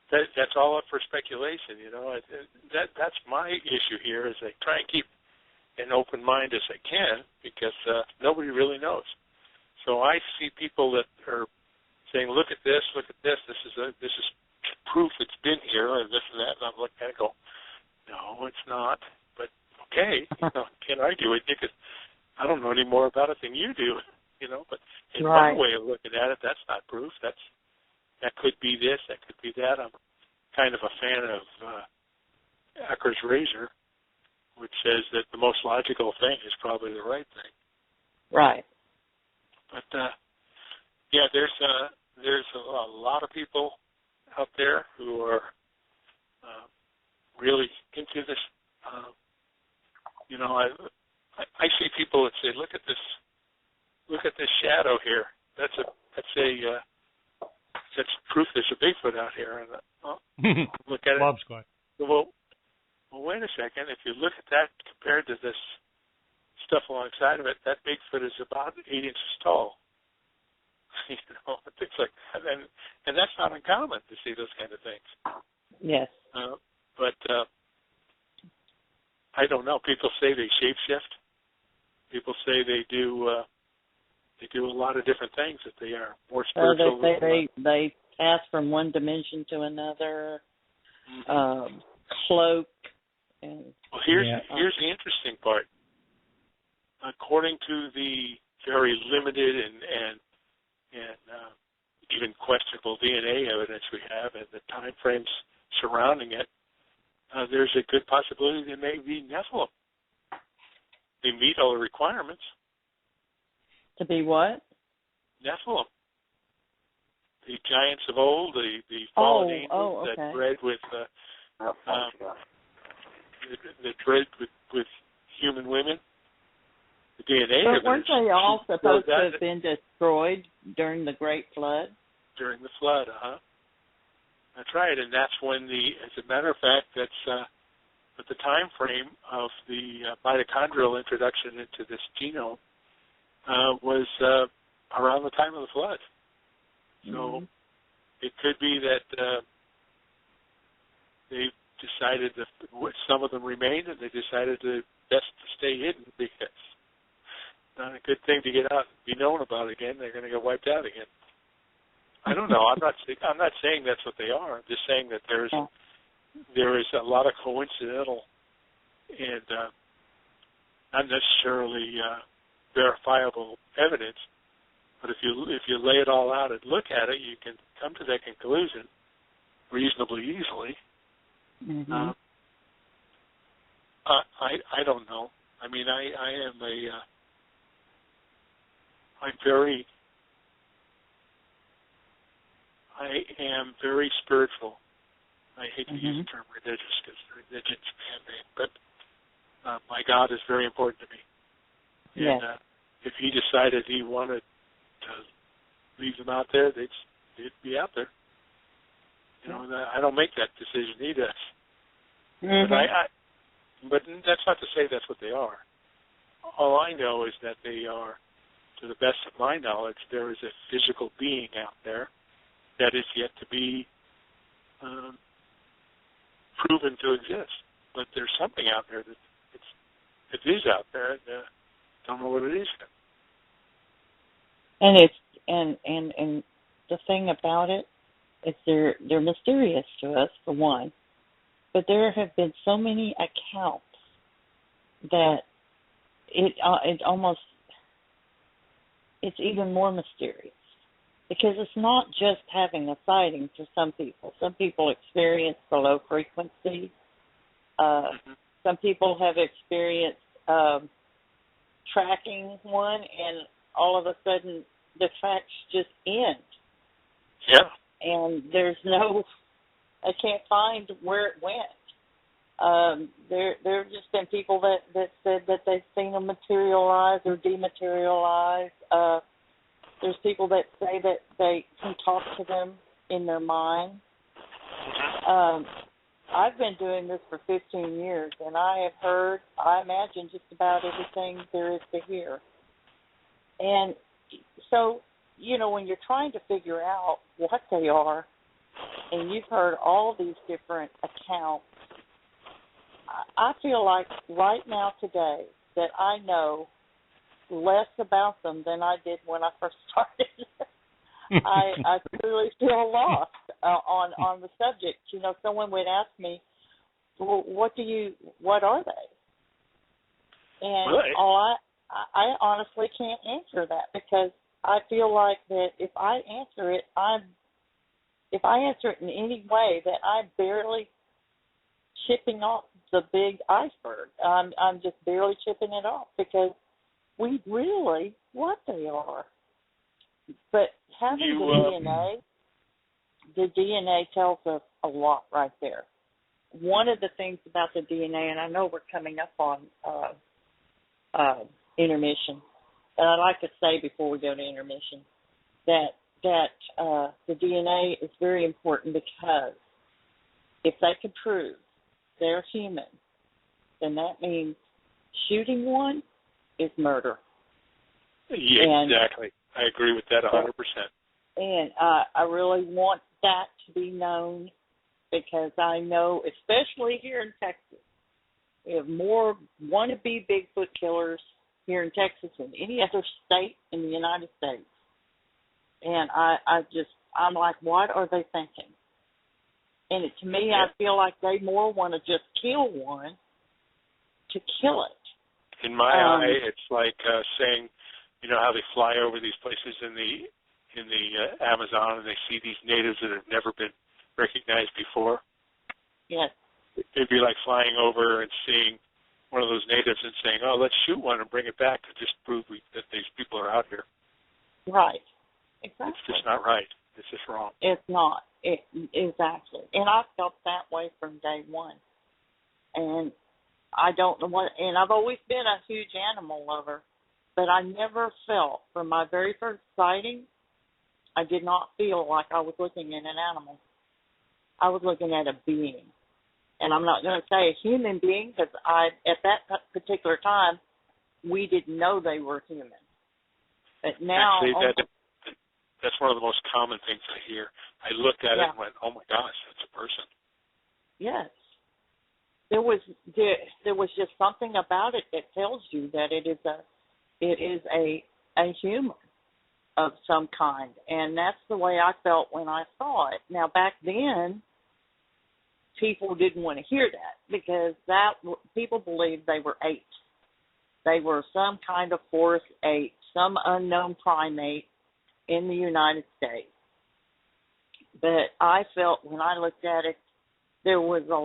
that's all up for speculation, you know. That's my issue here, is I try and keep an open mind as I can, because nobody really knows. So I see people that are saying, "Look at this, this is proof it's been here," and this and that, and I'm looking at it, go, "No, it's not." But okay, can't argue with you, because I don't know any more about it than you do, you know. But in one way of looking at it, that's not proof. That could be this, that could be that. I'm kind of a fan of Acker's razor, which says that the most logical thing is probably the right thing. Right. But there's a lot of people out there who are really into this. You know, I see people that say, "Look at this shadow here. That's proof there's a Bigfoot out here." And look at Bob Squad. Well, wait a second. If you look at that compared to this stuff alongside of it, that Bigfoot is about 8 inches tall. You know, things like that. And that's not uncommon to see those kind of things. Yes. But I don't know. People say they shapeshift. People say they do a lot of different things, that they are more spiritual. They pass from one dimension to another. Cloak. Well, here's the interesting part. According to the very limited and even questionable DNA evidence we have, and the time frames surrounding it, there's a good possibility they may be Nephilim. They meet all the requirements. To be what? Nephilim. The giants of old, the fallen angels that bred with that bred with human women. The DNA evidence. But weren't they all supposed to have been destroyed during the Great Flood? During the flood, That's right, and that's when as a matter of fact, that's at the time frame of the mitochondrial introduction into this genome was around the time of the flood. So it could be that they decided that some of them remained, and they decided best to stay hidden, because it's not a good thing to get out and be known about again. They're going to get wiped out again. I don't know. I'm not saying that's what they are. I'm just saying that there is a lot of coincidental and not necessarily verifiable evidence. But if you lay it all out and look at it, you can come to that conclusion reasonably easily. I don't know. I mean, I am very spiritual. I hate to use the term religious, because religion's man-made, but my God is very important to me. And if he decided he wanted to leave them out there, they'd be out there. You know, I don't make that decision. He does. But that's not to say that's what they are. All I know is that they are, to the best of my knowledge, there is a physical being out there that is yet to be proven to exist. But there's something out there that is out there, and don't know what it is yet. And it's and the thing about it is they're mysterious to us, for one. But there have been so many accounts that it's even more mysterious, because it's not just having a sighting for some people. Some people experience the low frequency. Some people have experienced tracking one, and all of a sudden the tracks just end. Yeah. And I can't find where it went. There have just been people that said that they've seen them materialize or dematerialize. There's people that say that they can talk to them in their mind. I've been doing this for 15 years, and I have heard, I imagine, just about everything there is to hear. And so, you know, when you're trying to figure out what they are, and you've heard all these different accounts, I feel like right now today that I know less about them than I did when I first started. I truly feel lost on the subject. You know, someone would ask me, well, what are they? And I honestly can't answer that, because I feel like that if I answer it in any way, that I'm barely chipping off the big iceberg. I'm just barely chipping it off, because we really what they are. But having the DNA tells us a lot right there. One of the things about the DNA, and I know we're coming up on intermission, but I'd like to say before we go to intermission that the DNA is very important, because if they can prove they're human, then that means shooting one is murder. Yeah, exactly. I agree with that 100%. And I really want that to be known, because I know, especially here in Texas, we have more wannabe Bigfoot killers here in Texas than any other state in the United States. And I'm like, what are they thinking? And to me, I feel like they more want to just kill one to kill it. In my eye, it's like saying, you know how they fly over these places in the Amazon, and they see these natives that have never been recognized before? Yes. It'd be like flying over and seeing one of those natives and saying, oh, let's shoot one and bring it back to just prove that these people are out here. Right. Exactly. It's just not right. It's just wrong. It's not. Exactly. And I felt that way from day one. And I don't know what, and I've always been a huge animal lover, but I never felt, from my very first sighting, I did not feel like I was looking at an animal. I was looking at a being. And I'm not going to say a human being, because at that particular time, we didn't know they were human. But now... Actually, that's one of the most common things I hear. I looked at it and went, oh, my gosh, that's a person. Yes. There was just something about it that tells you that it is a human of some kind, and that's the way I felt when I saw it. Now, back then, people didn't want to hear that, because people believed they were apes. They were some kind of forest ape, some unknown primate in the United States. But I felt when I looked at it, there was a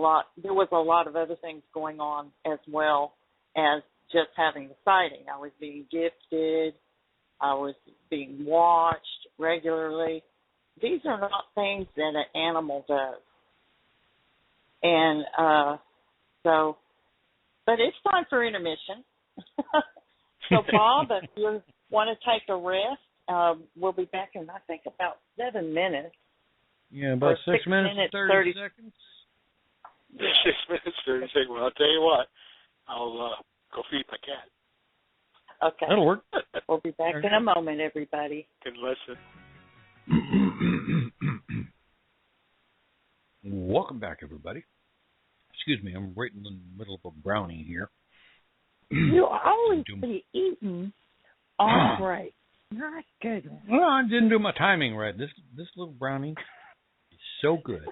lot of other things going on as well as just having the sighting. I was being gifted. I was being watched regularly. These are not things that an animal does. And so But it's time for intermission. So, Bob, if you want to take a rest, we'll be back in, I think, about 7 minutes. Yeah, about 6 minutes and 30 seconds. 6 minutes, 30 seconds. Well, I'll tell you what. I'll go feed my cat. Okay. That'll work. We'll be back in a moment, everybody. Can listen. Welcome back, everybody. Excuse me, I'm right in the middle of a brownie here. You always be eating on break. My goodness. Well, I didn't do my timing right. This little brownie is so good.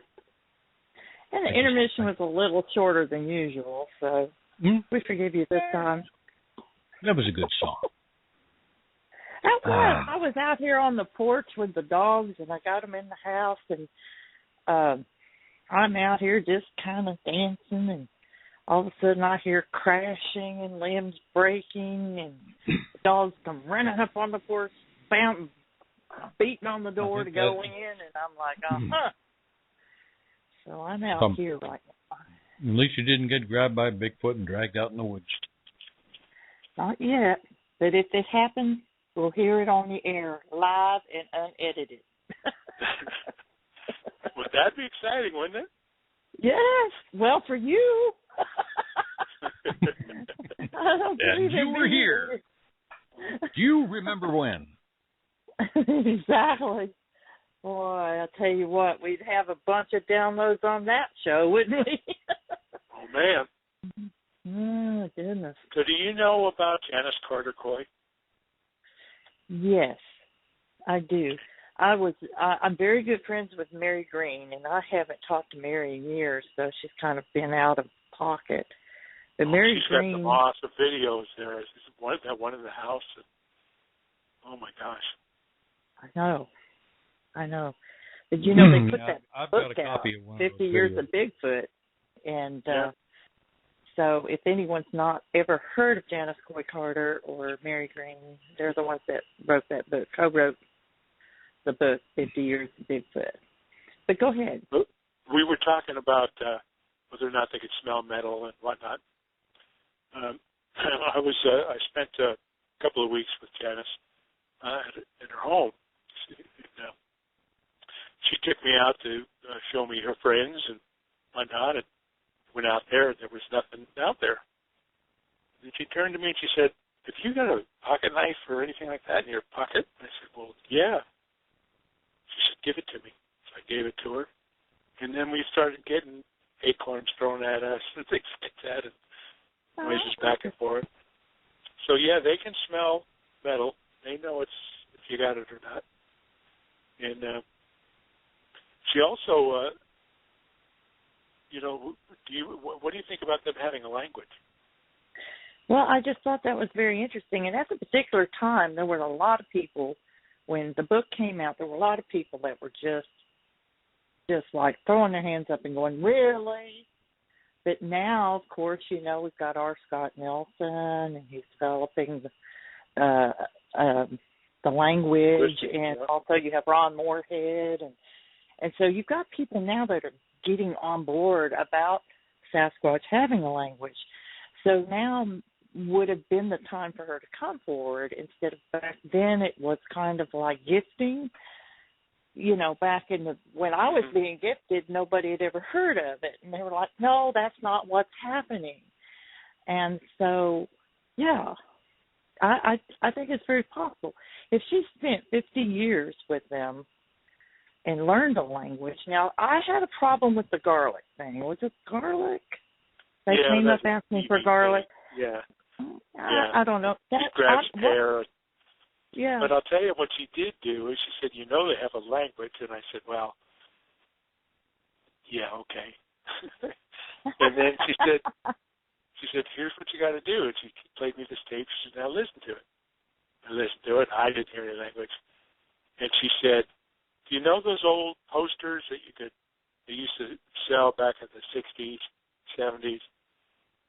And the intermission was a little shorter than usual, so we forgive you this time. That was a good song. I was out here on the porch with the dogs, and I got them in the house, and I'm out here just kind of dancing, and all of a sudden I hear crashing and limbs breaking, and the dogs come running up on the porch, beating on the door to go in, and I'm like, So I'm out here right now. At least you didn't get grabbed by Bigfoot and dragged out in the woods. Not yet, but if it happens, we'll hear it on the air, live and unedited. Would that be exciting, wouldn't it? Yes. Well, for you. And you were here. Do you remember when? Exactly. Boy, I'll tell you what, we'd have a bunch of downloads on that show, wouldn't we? Oh, man. Oh, goodness. So do you know about Janice Carter Coy? Yes, I do. I'm very good friends with Mary Green, and I haven't talked to Mary in years, so she's kind of been out of pocket. But Mary Green, got some awesome videos there. That one in the house. And, oh my gosh. I know. But you know they put that I've book got a copy out, of one 50 of Years videos. of Bigfoot, and so if anyone's not ever heard of Janice Coy Carter or Mary Green, they're the ones that wrote that book, co-wrote the book, 50 Years of Bigfoot. But go ahead. We were talking about whether or not they could smell metal and whatnot. I spent a couple of weeks with Janice in her home. She took me out to show me her friends and whatnot, and went out there, and there was nothing out there. And she turned to me and she said, "Have you got a pocket knife or anything like that in your pocket?" And I said, "Well, yeah." She said, "Give it to me." So I gave it to her. And then we started getting acorns thrown at us and things like that, and noises back and forth. So, yeah, they can smell metal. They know if you got it or not. And she also, what do you think about them having a language? Well, I just thought that was very interesting. And at the particular time, there were a lot of people, when the book came out, there were a lot of people that were just like throwing their hands up and going, really? But now, of course, we've got R. Scott Nelson, and he's developing the language, and also you have Ron Moorhead, and so you've got people now that are getting on board about Sasquatch having a language. So now would have been the time for her to come forward instead of back then it was kind of like gifting. Back when I was being gifted, nobody had ever heard of it. And they were like, no, that's not what's happening. And so, yeah, I think it's very possible. If she spent 50 years with them and learned a language. Now, I had a problem with the garlic thing. Was it garlic? They came up asking for garlic. Yeah. I don't know. He grabs pear. Yeah. But I'll tell you what she did do is she said, they have a language. And I said, well, yeah, okay. And then she said, here's what you got to do. And she played me this tape. She said, now listen to it. I listened to it. I didn't hear any language. And she said, do you know those old posters that they used to sell back in the 60s, 70s,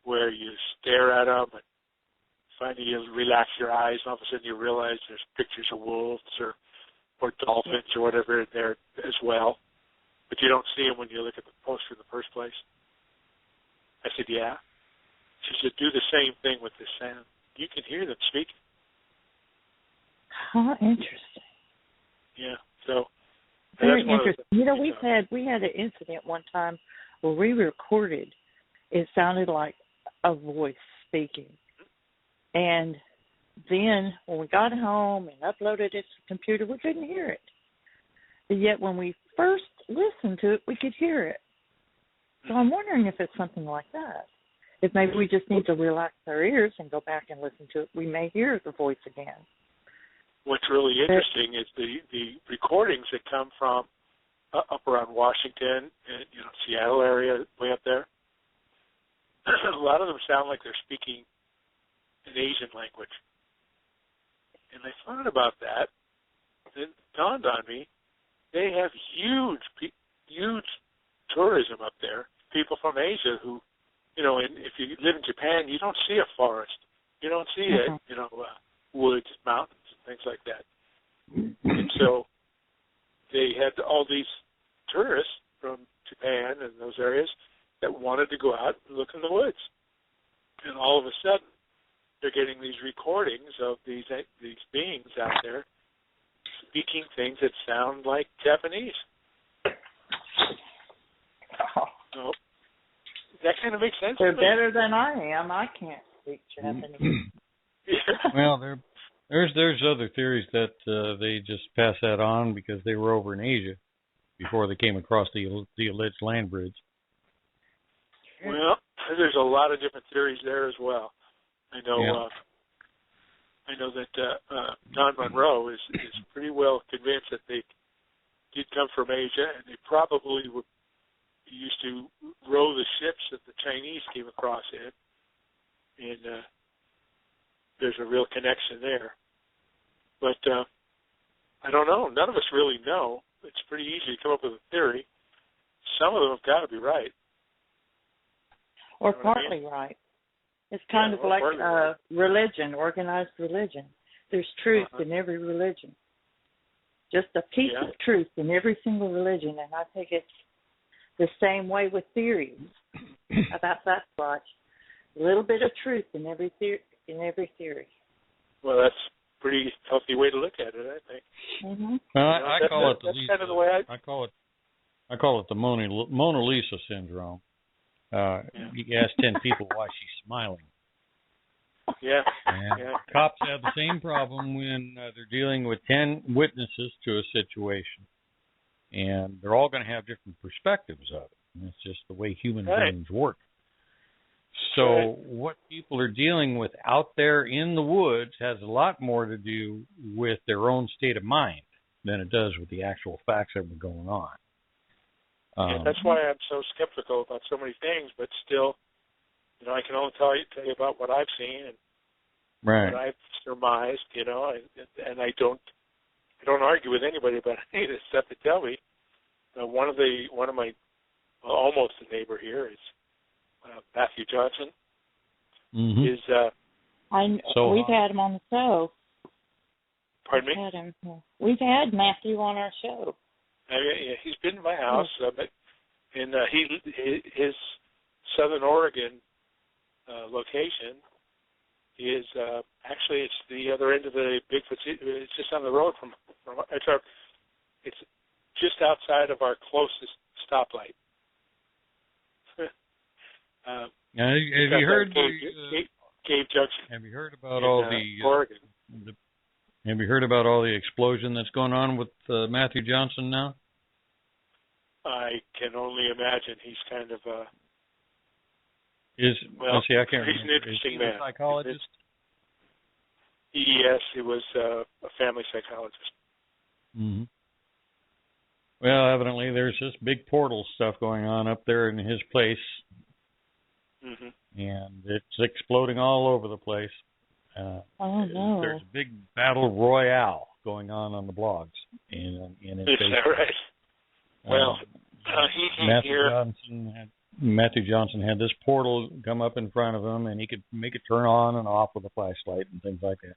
where you stare at them and finally you relax your eyes and all of a sudden you realize there's pictures of wolves or dolphins or whatever in there as well, but you don't see them when you look at the poster in the first place? I said, yeah. She said, do the same thing with the sound. You can hear them speaking. How interesting. Yeah. So very that's one interesting. Of the, you know, we had an incident one time where we recorded. It sounded like a voice speaking, and then when we got home and uploaded it to the computer, we couldn't hear it. But yet when we first listened to it, we could hear it. So I'm wondering if it's something like that. If maybe we just need to relax our ears and go back and listen to it, we may hear the voice again. What's really interesting is the recordings that come from up around Washington and Seattle area, way up there. A lot of them sound like they're speaking an Asian language. And I thought about that. Then it dawned on me, they have huge tourism up there. People from Asia who, and if you live in Japan, you don't see a forest. You don't see woods, mountains, things like that. And so they had all these tourists from Japan and those areas that wanted to go out and look in the woods. And all of a sudden, they're getting these recordings of these beings out there speaking things that sound like Japanese. So that kind of makes sense. They're better than I am. I can't speak Japanese. Well, there's other theories that they just pass that on because they were over in Asia before they came across the alleged land bridge. Well, there's a lot of different theories there as well. I know that Don Monroe is pretty well convinced that they did come from Asia, and they probably used to row the ships that the Chinese came across in, and there's a real connection there. But I don't know. None of us really know. It's pretty easy to come up with a theory. Some of them have got to be right. Or partly right. It's kind of like religion, organized religion. There's truth in every religion. Just a piece of truth in every single religion, and I think it's the same way with theories about Sasquatch. A little bit of truth in every theory. Well, that's a pretty healthy way to look at it, I think. Mm-hmm. Well, I call it the Lisa. Kind of the way I call it the Mona Lisa syndrome. You ask 10 people why she's smiling. Yeah. And cops have the same problem when they're dealing with 10 witnesses to a situation. And they're all going to have different perspectives of it. And it's just the way human beings work. So what people are dealing with out there in the woods has a lot more to do with their own state of mind than it does with the actual facts that were going on. That's why I'm so skeptical about so many things, but still, I can only tell you about what I've seen and what I've surmised, and I don't argue with anybody about any of this stuff they tell me. One of my almost a neighbor here is Matthew Johnson. Mm-hmm. We've had him on the show. Pardon me? We've had Matthew on our show. Yeah, he's been in my house, and his Southern Oregon location is actually it's the other end of the Bigfoot. It's just on the road from it's just outside of our closest stoplight. Have you heard Cave Junction? Have you heard about all the Oregon? Have you heard about all the explosion that's going on with Matthew Johnson now? I can only imagine. He's kind of he's an interesting man. A psychologist? Yes, he was a family psychologist. Mm-hmm. Well, evidently there's this big portal stuff going on up there in his place, and it's exploding all over the place. No. There's a big battle royale going on the blogs. In his Is that right? Well, Matthew Johnson had this portal come up in front of him, and he could make it turn on and off with a flashlight and things like that.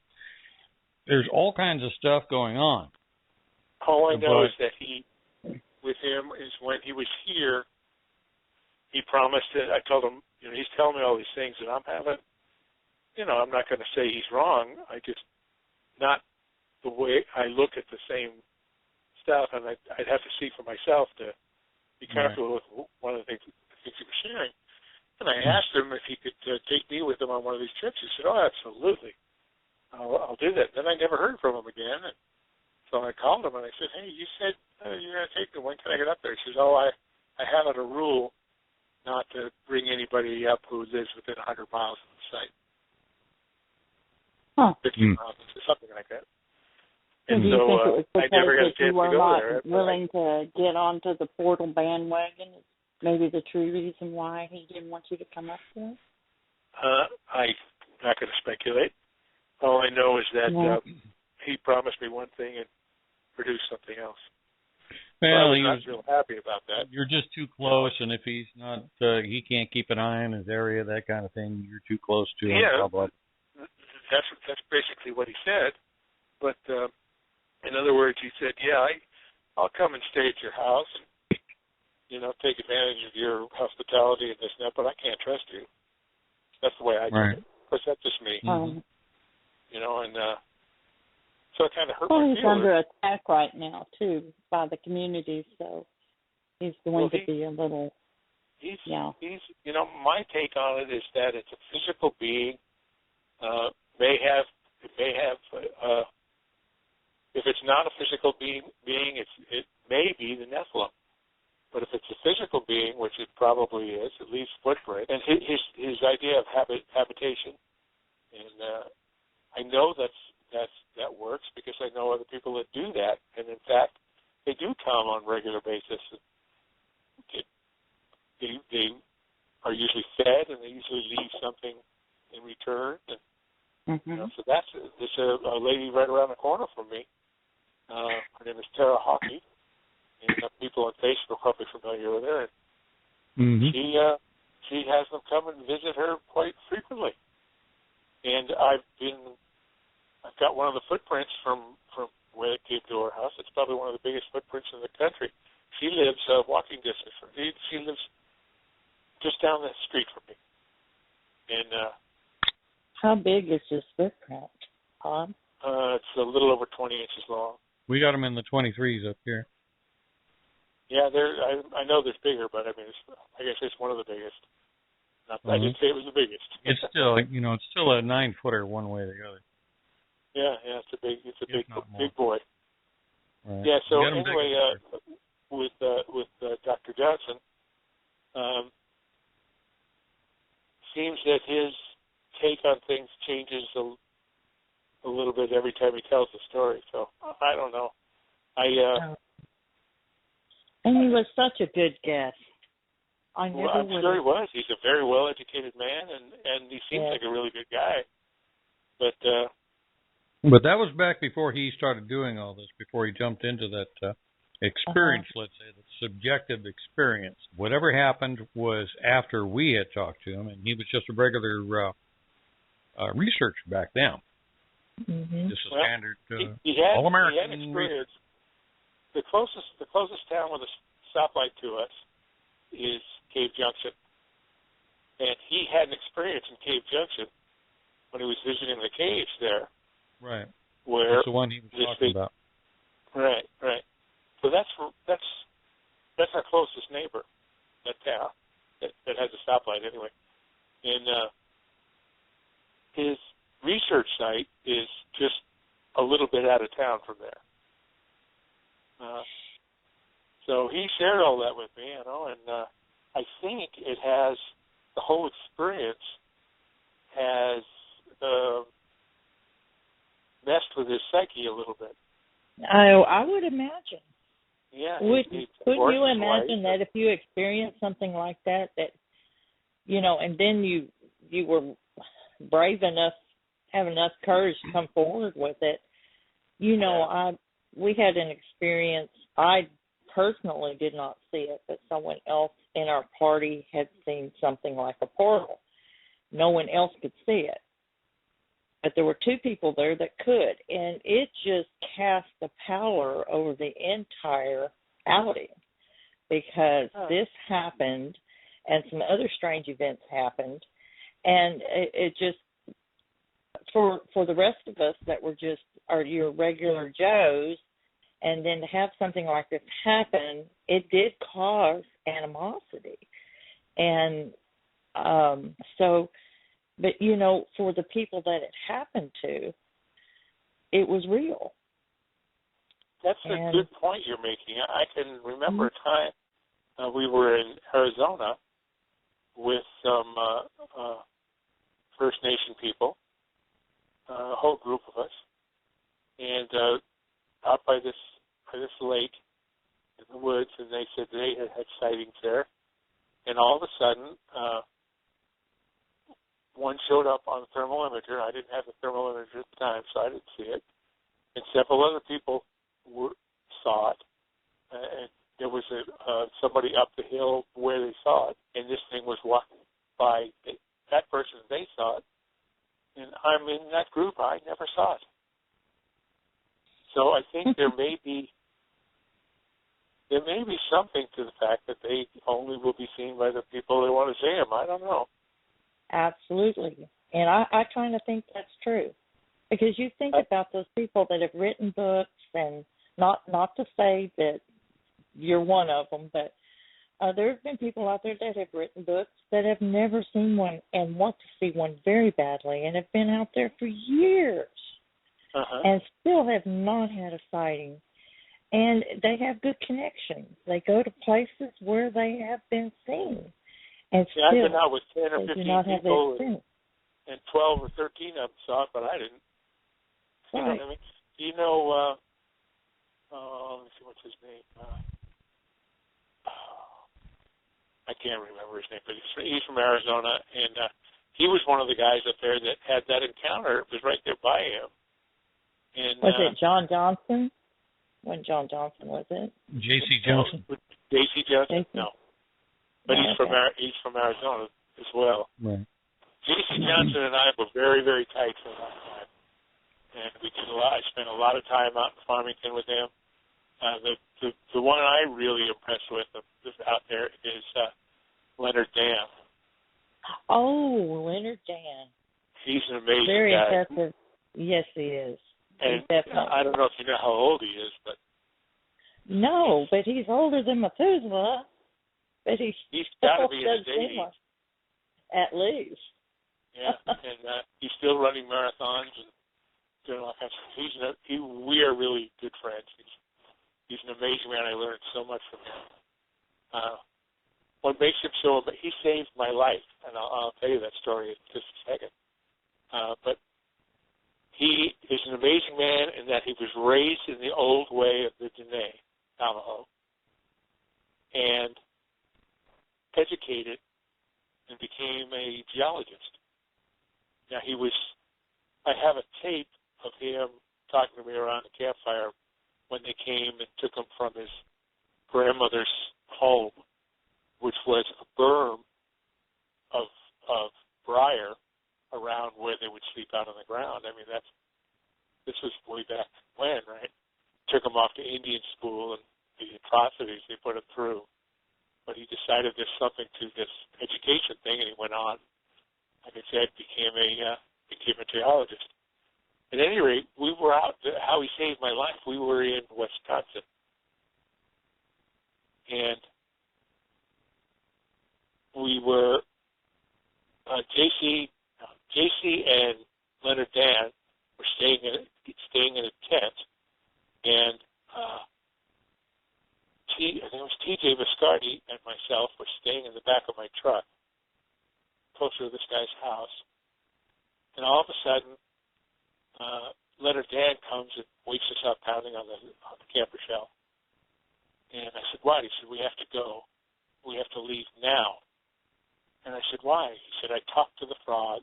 There's all kinds of stuff going on. All I know is that with him is when he was here, he promised it. I told him, he's telling me all these things, and I'm having, I'm not going to say he's wrong. I just, not the way I look at the same stuff, and I'd have to see for myself to be careful with one of the things he was sharing. And I asked him if he could take me with him on one of these trips. He said, "Oh, absolutely. I'll do that." Then I never heard from him again. And so I called him and I said, "Hey, you said you're going to take me. When can I get up there?" He says, "Oh, I have it a rule not to bring anybody up who lives within 100 miles of the site." 50 miles, something like that. And do you think it was I never got a chance to go there. Willing to get onto the portal bandwagon? Maybe the true reason why he didn't want you to come up there? I'm not going to speculate. All I know is that he promised me one thing and produced something else. Well, I was not real happy about that. You're just too close, and if he's not, he can't keep an eye on his area, that kind of thing. You're too close to him. Yeah, that's basically what he said. But in other words, he said, "Yeah, I'll come and stay at your house, take advantage of your hospitality and this and that, but I can't trust you." That's the way I took it. Of course, that's just me. Mm-hmm. And so it kind of hurt my feelings. He's under attack right now, too, by the community, so he's going to be a little, He's, my take on it is that it's a physical being. If it's not a physical being, it may be the Nephilim. But if it's a physical being, which it probably is, at least footprint, and his idea of habitation, and I know that works because I know other people that do that, and in fact, they do come on a regular basis. They are usually fed, and they usually leave something in return. And so there's a lady right around the corner from me. Her name is Tara Hockey. And people on Facebook are probably familiar with her. And she has them come and visit her quite frequently. And I've got one of the footprints from where it came to her house. It's probably one of the biggest footprints in the country. She lives walking distance from me. She lives just down the street from me. And how big is this footprint, Bob? It's a little over 20 inches long. We got them in the 23s up here. Yeah, I know there's bigger, but I mean, I guess it's one of the biggest. I didn't say it was the biggest. It's still, it's still a 9-footer one way or the other. Yeah, it's a big boy. Right. Yeah. So anyway, with Dr. Johnson, seems that his take on things changes a little bit every time he tells the story. So I don't know. And he was such a good guest. I'm sure he was. He's a very well-educated man, and he seems like a really good guy. But that was back before he started doing all this, before he jumped into that experience, let's say, the subjective experience. Whatever happened was after we had talked to him, and he was just a regular researcher back then. Just a standard all-American experience. The closest town with a stoplight to us is Cave Junction. And he had an experience in Cave Junction when he was visiting the caves there. Right. Where that's the one he was talking about. Right. So that's our closest neighbor, that town that has a stoplight anyway. And his research site is just a little bit out of town from there. So he shared all that with me, and I think it has, the whole experience has messed with his psyche a little bit. I would imagine. Yeah. Couldn't you imagine that if you experienced something like that, and then you were brave enough, have enough courage to come forward with it? We had an experience. I personally did not see it, but someone else in our party had seen something like a portal. No one else could see it. But there were two people there that could, and it just cast a pallor over the entire outing because this happened, and some other strange events happened. And it just, for the rest of us that were just your regular Joes, and then to have something like this happen, it did cause animosity. And so, but, for the people that it happened to, it was real. That's a good point you're making. I can remember a time we were in Arizona with some First Nation people, a whole group of us, and out by this lake in the woods, and they said they had sightings there. And all of a sudden, one showed up on the thermal imager. I didn't have the thermal imager at the time, so I didn't see it. And several other people saw it. And there was somebody up the hill where they saw it, and this thing was walking by that person. They saw it, and I'm in that group. I never saw it. So I think there may be something to the fact that they only will be seen by the people they want to see them. I don't know. Absolutely. And I kind of think that's true. Because you think about those people that have written books, and not to say that you're one of them, but there have been people out there that have written books that have never seen one and want to see one very badly and have been out there for years and still have not had a sighting. And they have good connections. They go to places where they have been seen. And still, I've been out with 10 or 15 people, and 12 or 13 of them saw it, but I didn't. You know what I mean? Do you know, let me see, what's his name? I can't remember his name, but he's from Arizona, and he was one of the guys up there that had that encounter. It was right there by him. And, was it John Johnson? When John Johnson, was it? J.C. Johnson. J.C. Johnson? No. But he's from Arizona as well. Right. J.C. Johnson and I were very, very tight for a long time. And we did a lot. I spent a lot of time out in Farmington with him. The one I really impressed with out there is Leonard Dan. Oh, Leonard Dan. He's an amazing very guy. Very impressive. Yes, he is. And I don't know if you know how old he is, but... No, but he's older than Methuselah. But he's got to be in his 80s. At least. Yeah, and he's still running marathons and doing all kinds of... We are really good friends. He's an amazing man. I learned so much from him. What makes him so... He saved my life, and I'll tell you that story in just a second. But he is an amazing man in that he was raised in the old way of the Dene, Navajo, and educated and became a geologist. Now I have a tape of him talking to me around the campfire when they came and took him from his grandmother's home, which was a berm of briar around where they would sleep out on the ground. I mean, this was way back when, right? Took him off to Indian school and the atrocities they put him through. But he decided there's something to this education thing, and he went on. Like I said, became a geologist. At any rate, we were out. How he saved my life. We were in Wisconsin, and we were JC and Leonard Dan were staying in a tent, and I think it was T.J. Viscardi and myself were staying in the back of my truck, closer to this guy's house. And all of a sudden, Leonard Dan comes and wakes us up pounding on the camper shell. And I said, "What?" He said, "We have to go. We have to leave now." And I said, "Why?" He said, "I talked to the frog,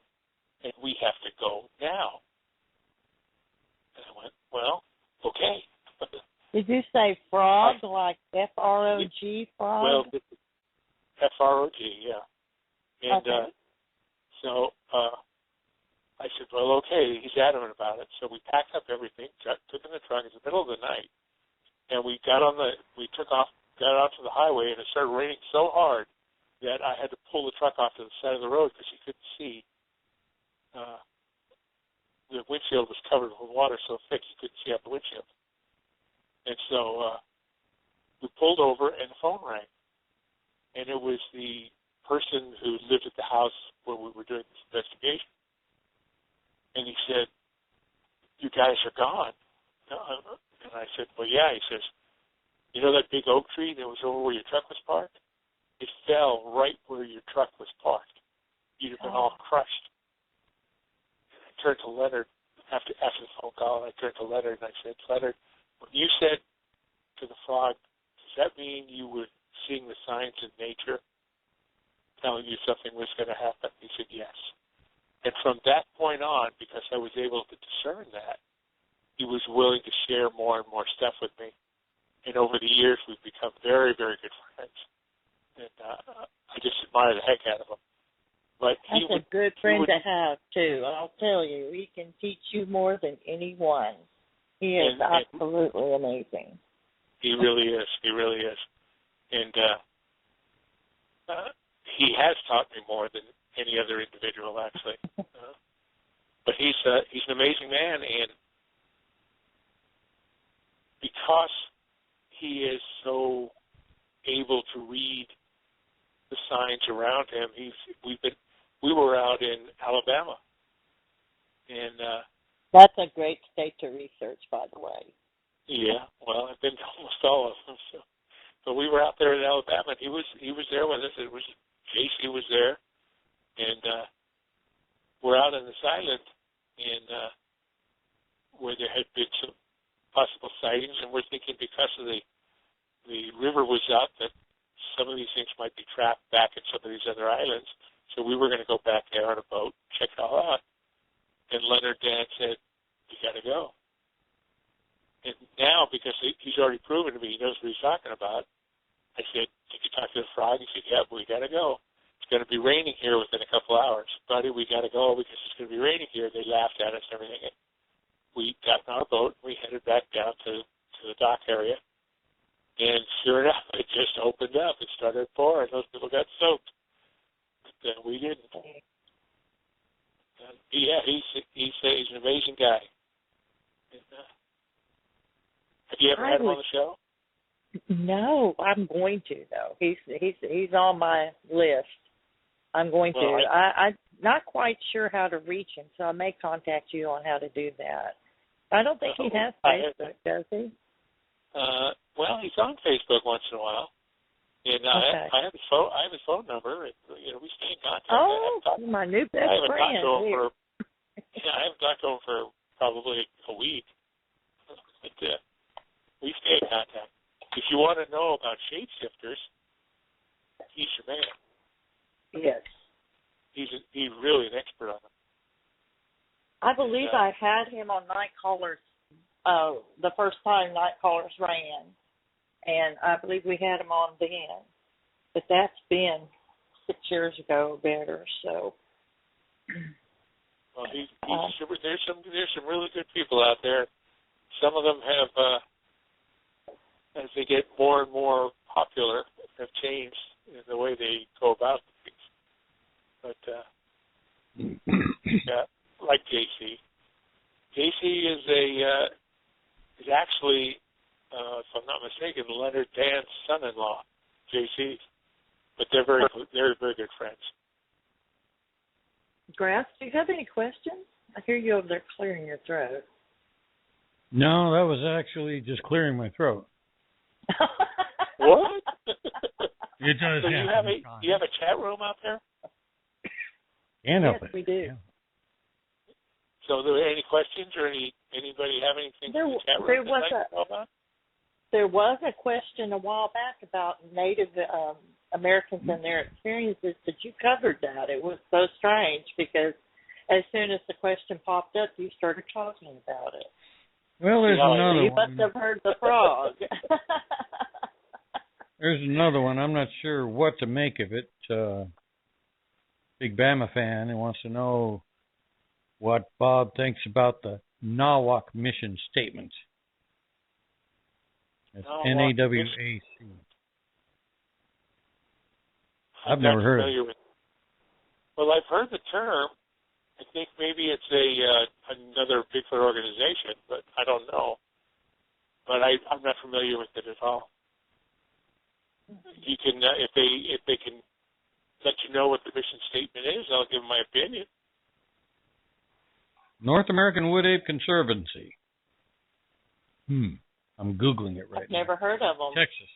and we have to go now." And I went, "Well, okay." Did you say frog, like F-R-O-G, frog? Well, F-R-O-G, yeah. And so I said, "Well, okay." He's adamant about it. So we packed up everything, took in the truck in the middle of the night, and we got out to the highway, and it started raining so hard that I had to pull the truck off to the side of the road because he couldn't see. The windshield was covered with water so thick he couldn't see out the windshield. And so we pulled over and the phone rang. And it was the person who lived at the house where we were doing this investigation. And he said, "You guys are gone." And I said, "Well, yeah." He says, "You know that big oak tree that was over where your truck was parked? It fell right where your truck was parked. You'd have been all crushed." I turned to Leonard after the phone call. I turned to Leonard and I said, "Leonard, when you said to the frog, does that mean you were seeing the signs in nature telling you something was going to happen?" He said, "Yes." And from that point on, because I was able to discern that, he was willing to share more and more stuff with me. And over the years, we've become very, very good friends. And I just admire the heck out of him. But That's a good friend to have, too. I'll tell you, he can teach you more than anyone. He is absolutely amazing. He really is. He really is. And he has taught me more than any other individual, actually. But he's an amazing man, and because he is so able to read the signs around him, we were out in Alabama, and that's a great state to research, by the way. Yeah, well, I've been to almost all of them. So, but we were out there in Alabama, and he was there with us. JC was there, and we're out on this island, and where there had been some possible sightings, and we're thinking because of the river was up that some of these things might be trapped back in some of these other islands. So we were going to go back there on a boat, check it all out. And Leonard Dan said, "You got to go." And now, because he's already proven to me he knows what he's talking about, I said, "Did you talk to the frog?" He said, "Yeah, we got to go. It's going to be raining here within a couple hours. Buddy, we got to go because it's going to be raining here." They laughed at us and everything. And we got in our boat and we headed back down to the dock area. And sure enough, it just opened up. It started pouring. Those people got soaked. But we didn't. Yeah, he's an amazing guy. And, have you ever had him on the show? No, I'm going to though. He's on my list. I'm going to. I'm not quite sure how to reach him, so I may contact you on how to do that. I don't think he has Facebook, does he? Well, he's on Facebook once in a while. And okay. I have his phone number. And, we stay in contact. My new best friend. I haven't talked to him for probably a week. But we stay in contact. If you want to know about shapeshifters, he's your man. Yes. He's really an expert on them. I believe I had him on Night Callers the first time Night Callers ran, and I believe we had him on then. But that's been 6 years ago or better. So. Well, there's some really good people out there. Some of them have, as they get more and more popular, have changed in the way they go about things. But like JC. JC is actually, if I'm not mistaken, Leonard Dan's son-in-law, JC. But they're very good friends. Grass, do you have any questions? I hear you over there clearing your throat. No, that was actually just clearing my throat. What? It does. So you have a chat room out there? Yes, we do. Yeah. So, are there any questions or anybody have anything in the chat room about? There was a question a while back about Native Americans and their experiences, but you covered that. It was so strange because as soon as the question popped up, you started talking about it. Well, there's another one. You must have heard the frog. There's another one. I'm not sure what to make of it. Big Bama fan who wants to know what Bob thinks about the NAWAC mission statement. It's NAWAC. I've never heard of it. Well, I've heard the term. I think maybe it's another Bigfoot organization, but I don't know. But I'm not familiar with it at all. You can if they can let you know what the mission statement is, I'll give them my opinion. North American Wood Ape Conservancy. I'm Googling it right now. Never heard of them. Texas.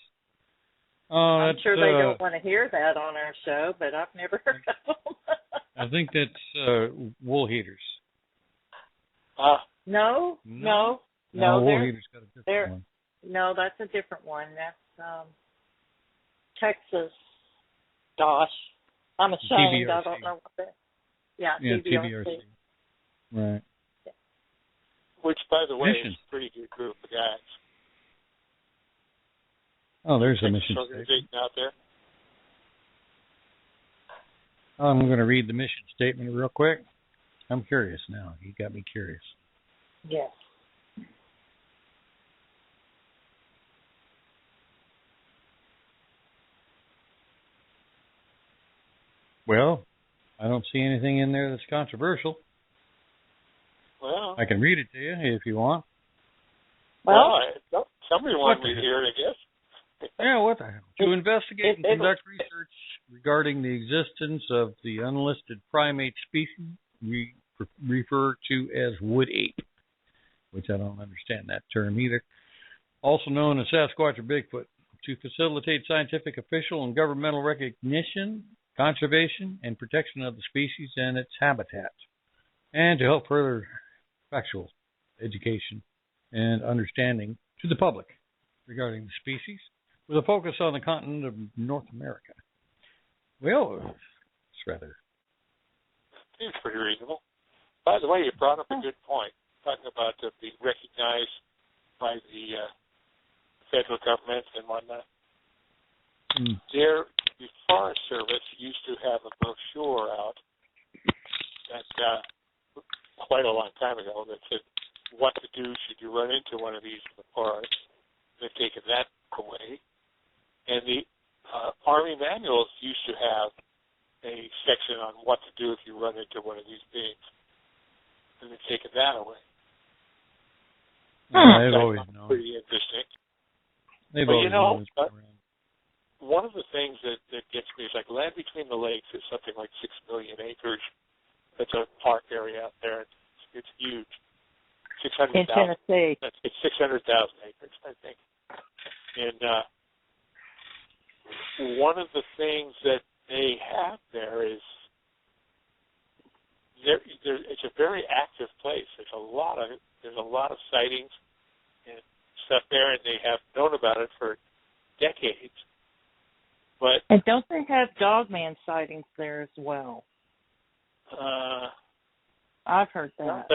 I'm sure they don't want to hear that on our show, but I've never heard of them. I think that's wool heaters. No. Wool heaters got a different one. No, that's a different one. That's Texas. Gosh, I'm ashamed. TBRC. I don't know what that. Yeah, TBRC. Right. Which, by the way, is a pretty good group of guys. Oh, there's a mission organization out there. I'm going to read the mission statement real quick. I'm curious now. You got me curious. Yes. Well, I don't see anything in there that's controversial. Well, I can read it to you if you want. Well, somebody wanted me to hear it, I guess. Yeah, what the hell? To investigate and conduct research regarding the existence of the unlisted primate species we refer to as wood ape, which I don't understand that term either, also known as Sasquatch or Bigfoot, to facilitate scientific, official, and governmental recognition, conservation, and protection of the species and its habitat, and to help further factual education and understanding to the public regarding the species, with a focus on the continent of North America. Well, it's rather... Seems pretty reasonable. By the way, you brought up a good point, talking about being recognized by the federal government and whatnot. The Forest Service used to have a brochure out that quite a long time ago that said what to do should you run into one of these in the forest. They've taken that away. And the Army manuals used to have a section on what to do if you run into one of these beings. And they've taken that away. They've always known. Pretty interesting. They've always known. One of the things that gets me is like Land Between the Lakes is something like 6 million acres. That's a park area out there. It's huge. 600,000. In Tennessee. It's 600,000 acres, I think. And one of the things that they have there is it's a very active place. There's a lot of sightings and stuff there, and they have known about it for decades. And don't they have dogman sightings there as well? I've heard that.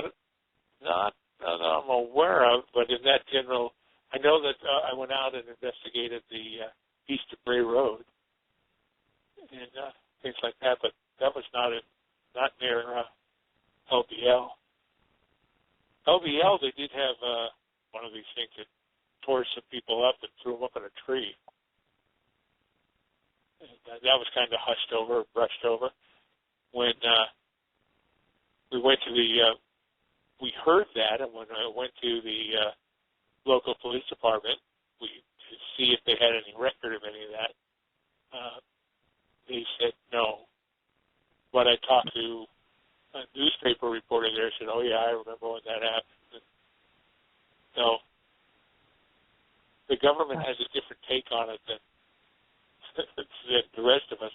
Not that I'm aware of, but in that general, I know that I went out and investigated the East of Bray Road and things like that, but that was not near LBL. LBL, they did have one of these things that tore some people up and threw them up in a tree. And that was kind of hushed over, brushed over. When we went to we heard that, and when I went to the local police department, to see if they had any record of any of that, they said no. But I talked to a newspaper reporter there, said, "Oh yeah, I remember when that happened." So the government has a different take on it than the rest of us.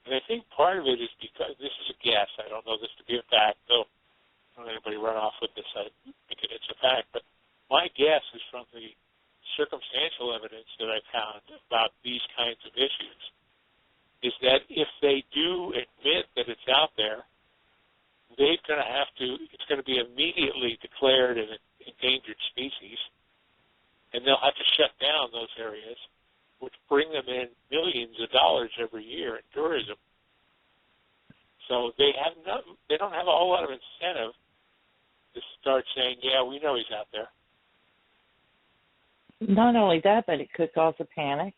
And I think part of it is because, this is a guess, I don't know this to be a fact, so don't let anybody run off with this, I think it's a fact, but my guess is from the circumstantial evidence that I found about these kinds of issues, is that if they do admit that it's out there, it's going to be immediately declared an endangered species, and they'll have to shut down those areas, which bring them in millions of dollars every year in tourism. So they don't have a whole lot of incentive to start saying, "Yeah, we know he's out there." Not only that, but it could cause a panic.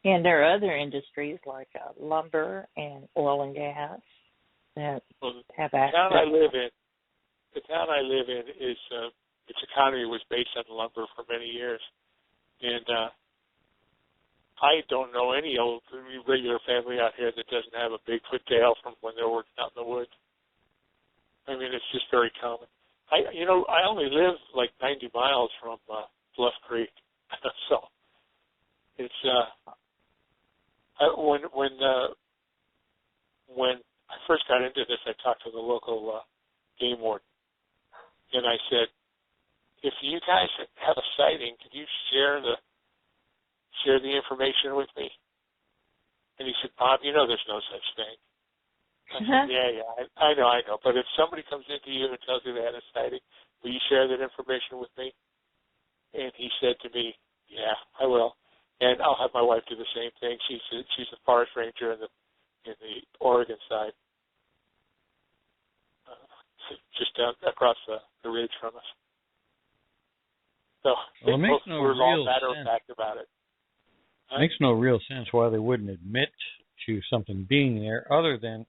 And there are other industries like lumber and oil and gas that have access. The town I live in is its economy was based on lumber for many years, and I don't know any old regular family out here that doesn't have a Bigfoot tale from when they're working out in the woods. I mean, it's just very common. I only live like 90 miles from Bluff Creek, so it's when I first got into this, I talked to the local game warden, and I said, if you guys have a sighting, could you share the information with me? And he said, Bob, there's no such thing. I said, yeah, I know. But if somebody comes into you and tells you they had a sighting, will you share that information with me? And he said to me, yeah, I will. And I'll have my wife do the same thing. She's a forest ranger in the Oregon side, just down across the ridge from us. So it makes no we're all real matter of sense. fact about it. It makes no real sense why they wouldn't admit to something being there, other than,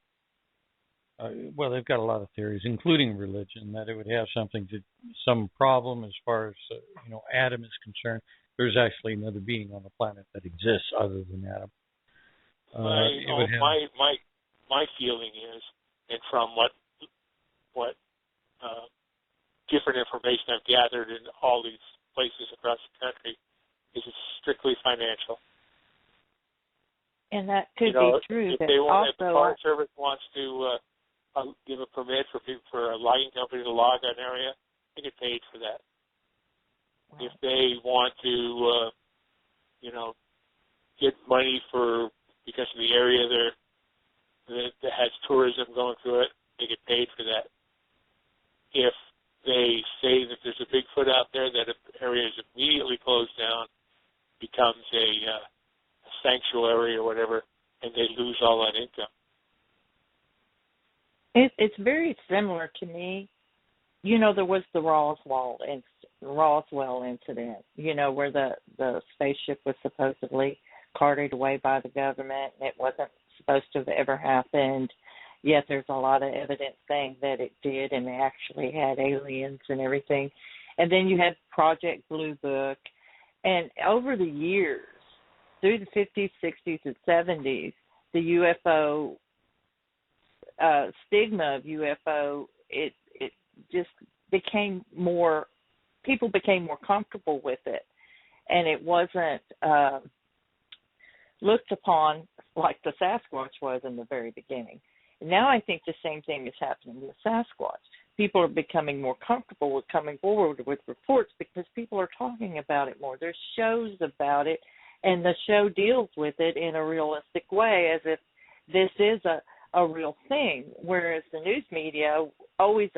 they've got a lot of theories, including religion, that it would have some problem as far as Adam is concerned. There's actually another being on the planet that exists other than Adam. My feeling is, and from what different information I've gathered in all these places across the country, is it's strictly financial. And that could be true. If the Forest Service wants to give a permit for a logging company to log an area, they get paid for that. Wow. If they want to, get money because of the area that has tourism going through it, they get paid for that. If they say that there's a Bigfoot out there, that area is immediately closed down, becomes a sanctuary or whatever, and they lose all that income. It's very similar to me. There was the Roswell incident, where the spaceship was supposedly carted away by the government, and it wasn't supposed to have ever happened. Yet there's a lot of evidence saying that it did, and they actually had aliens and everything. And then you had Project Blue Book. And over the years, through the 50s, 60s, and 70s, the UFO stigma of UFO, it just became more, people became more comfortable with it. And it wasn't looked upon like the Sasquatch was in the very beginning. And now I think the same thing is happening with Sasquatch. People are becoming more comfortable with coming forward with reports because people are talking about it more. There's shows about it, and the show deals with it in a realistic way as if this is a real thing, whereas the news media always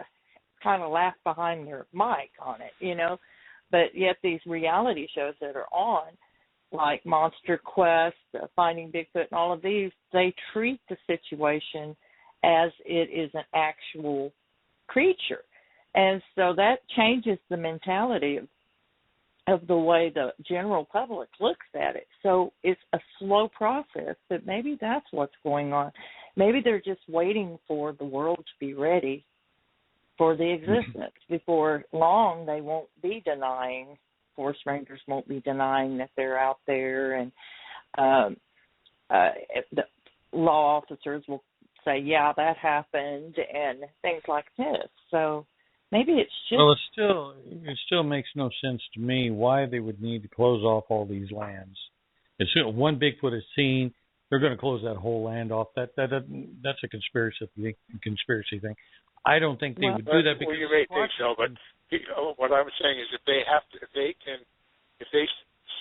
kind of laugh behind their mic on it, But yet these reality shows that are on, like Monster Quest, Finding Bigfoot, and all of these, they treat the situation as it is an actual creature. And so that changes the mentality of the way the general public looks at it. So it's a slow process, but maybe that's what's going on. Maybe they're just waiting for the world to be ready for the existence. Before long, they won't be denying, forest rangers won't be denying that they're out there, and the law officers will say, yeah, that happened, and things like this. So maybe it's just... Well, it still makes no sense to me why they would need to close off all these lands. As soon as one Bigfoot is seen, they're going to close that whole land off. That's a conspiracy thing. I don't think they would do that because... Well, you may think so, but what I'm saying is if they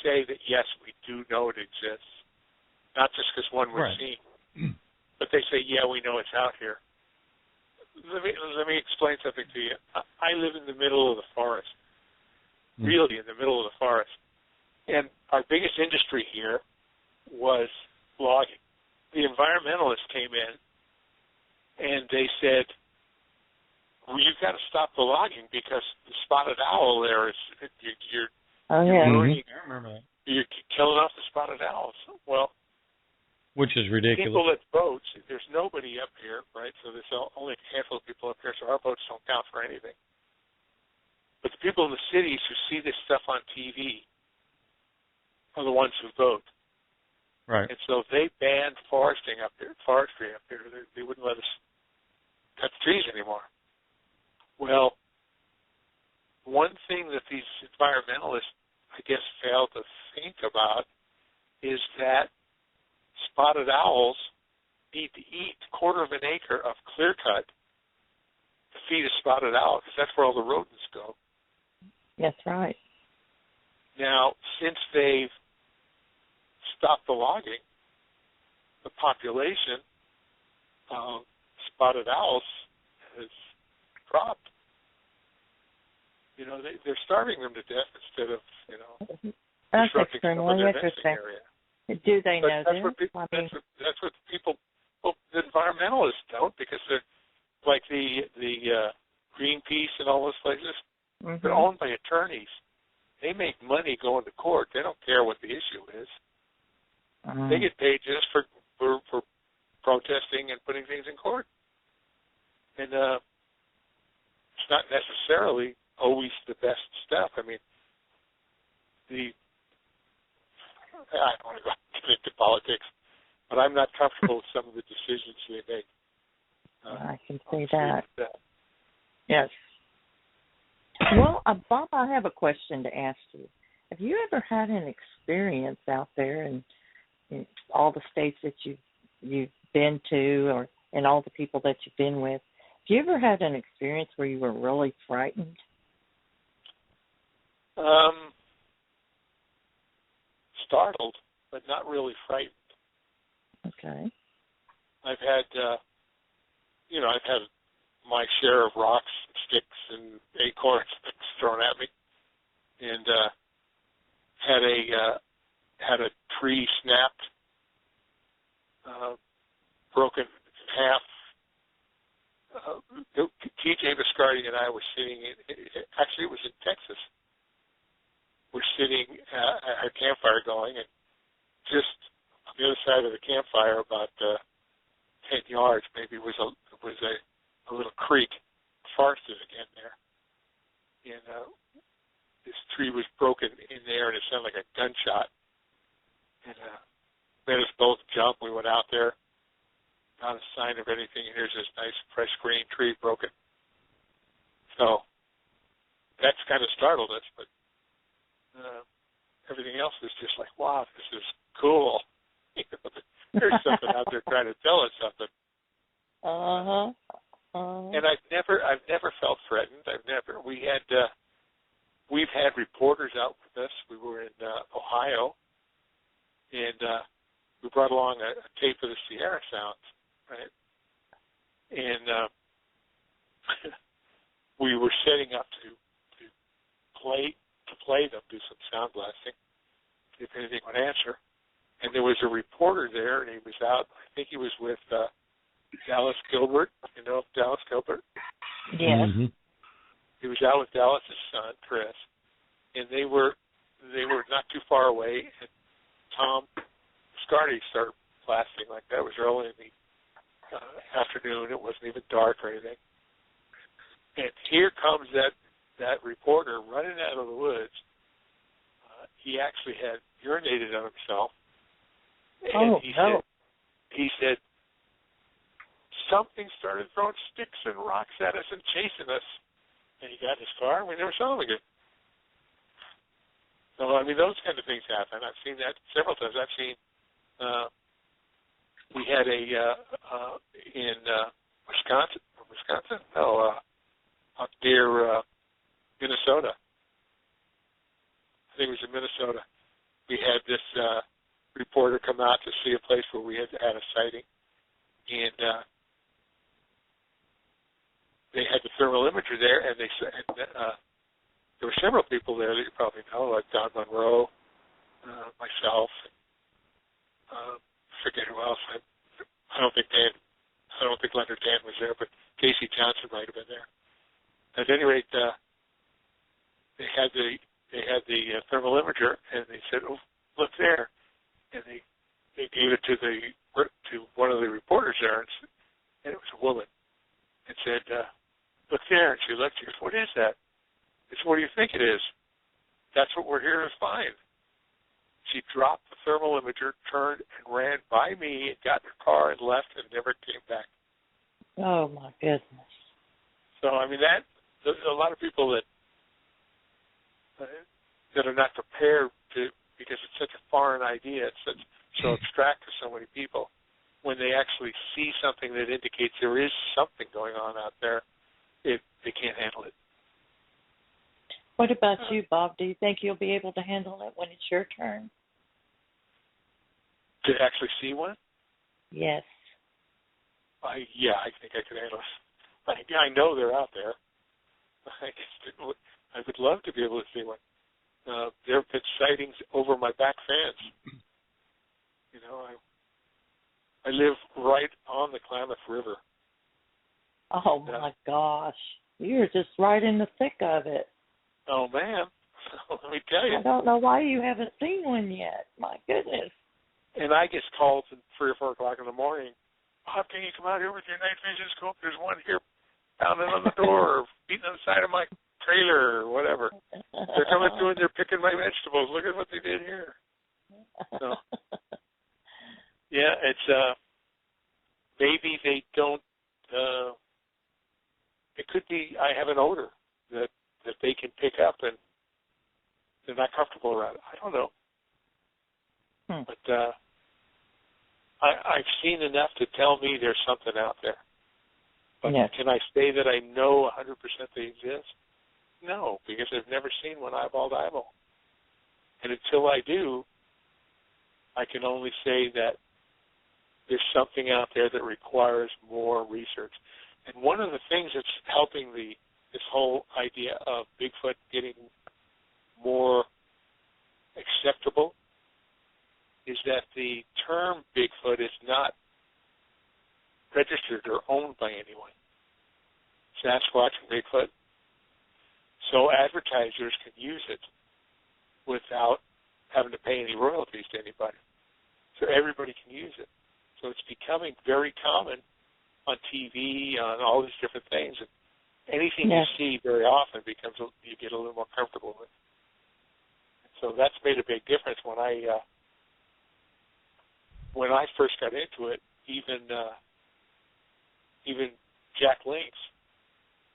say that, yes, we do know it exists, not just because one was seen, but they say, yeah, we know it's out here. Let me explain something to you. I live in the middle of the forest, really in the middle of the forest. And our biggest industry here was logging. The environmentalists came in and they said, well, you've got to stop the logging because the spotted owl there is, you're ruining. I remember that. you're killing off the spotted owls. Well, which is ridiculous. people at boats, there's nobody up here, right? So there's only a handful of people up here, so our boats don't count for anything. But the people in the cities who see this stuff on TV are the ones who vote. Right. And so they banned forestry up here. They wouldn't let us cut the trees anymore. Well, one thing that these environmentalists, I guess, fail to think about is that spotted owls need to eat a quarter of an acre of clear cut to feed a spotted owl, because that's where all the rodents go. That's right. Now, since they've stopped the logging, the population of spotted owls has dropped. You know, they're starving them to death instead of, That's disrupting some of extremely their interesting. nesting area. Do they know That's this? what people, that's what people, the environmentalists don't, because they're like the Greenpeace and all those places. Mm-hmm. They're owned by attorneys. They make money going to court. They don't care what the issue is. Mm-hmm. They get paid just for protesting and putting things in court. And it's not necessarily always the best stuff. I mean, I don't want to go into politics, but I'm not comfortable with some of the decisions they make. I can see that. Yes. Well, Bob, I have a question to ask you. Have you ever had an experience out there in all the states that you've been to, or and all the people that you've been with? Have you ever had an experience where you were really frightened? Startled, but not really frightened. Okay. I've had my share of rocks, sticks, and acorns thrown at me, and had a tree snapped, broken in half. TJ Viscardi and I were sitting actually it was in Texas. We're sitting at a campfire going, and just on the other side of the campfire, about 10 yards maybe, was a little creek, forested again there, and this tree was broken in there, and it sounded like a gunshot, and made us both jump. We went out there, not a sign of anything, and here's this nice fresh green tree broken. So that's kind of startled us, but everything else is just like, wow, this is cool. There's something out there trying to tell us something. And I've never felt threatened. We've had reporters out with us. We were in Ohio, and we brought along a tape of the Sierra Sounds, right? And we were setting up to play them, do some sound blasting, if anything would answer. And there was a reporter there, and he was out. I think he was with Dallas Gilbert. You know Dallas Gilbert? Yes. Mm-hmm. He was out with Dallas's son, Chris, and they were not too far away. And Tom Viscardi started blasting like that. It was early in the afternoon. It wasn't even dark or anything. And here comes that reporter running out of the woods. He actually had urinated on himself. And he said, something started throwing sticks and rocks at us and chasing us. And he got in his car, and we never saw him again. So, I mean, those kind of things happen. I've seen that several times. I've seen, we had in Wisconsin? No, up near Minnesota. I think it was in Minnesota. We had this reporter come out to see a place where we had a sighting, and they had the thermal imager there, and they said there were several people there that you probably know, like Don Monroe, myself, forget who else. I don't think Leonard Dan was there, but Casey Johnson might have been there. At any rate, they had the thermal imager, and they said, "Oh, look there. And they gave it to one of the reporters there, and it was a woman, and said, look there. And she looked, she goes, what is that? I said, what do you think it is? That's what we're here to find. She dropped the thermal imager, turned and ran by me, and got in her car and left and never came back. Oh, my goodness. So, I mean, there's a lot of people that are not prepared to, because it's such a foreign idea, it's so abstract to so many people. When they actually see something that indicates there is something going on out there, they can't handle it. What about you, Bob? Do you think you'll be able to handle it when it's your turn? To actually see one? Yes. I think I could handle it. I know they're out there. I would love to be able to see one. There have been sightings over my back fence. You know, I live right on the Klamath River. Oh, my gosh. You're just right in the thick of it. Oh, man. Let me tell you. I don't know why you haven't seen one yet. My goodness. And I get calls at 3 or 4 o'clock in the morning. Bob, can you come out here with your night vision scope? There's one here pounding on the door or beating on the side of my trailer or whatever. They're coming through and they're picking my vegetables. Look at what they did here. So, yeah, it's maybe they don't. It could be I have an odor that they can pick up and they're not comfortable around it. I don't know. But I've seen enough to tell me there's something out there. But can I say that I know 100% they exist? No, because I've never seen one eyeball to eyeball. And until I do, I can only say that there's something out there that requires more research. And one of the things that's helping this whole idea of Bigfoot getting more acceptable is that the term Bigfoot is not registered or owned by anyone. Sasquatch and Bigfoot. So advertisers can use it without having to pay any royalties to anybody. So everybody can use it. So it's becoming very common on TV, on all these different things. And anything you see very often you get a little more comfortable with. So that's made a big difference when I first got into it. Even Jack Link's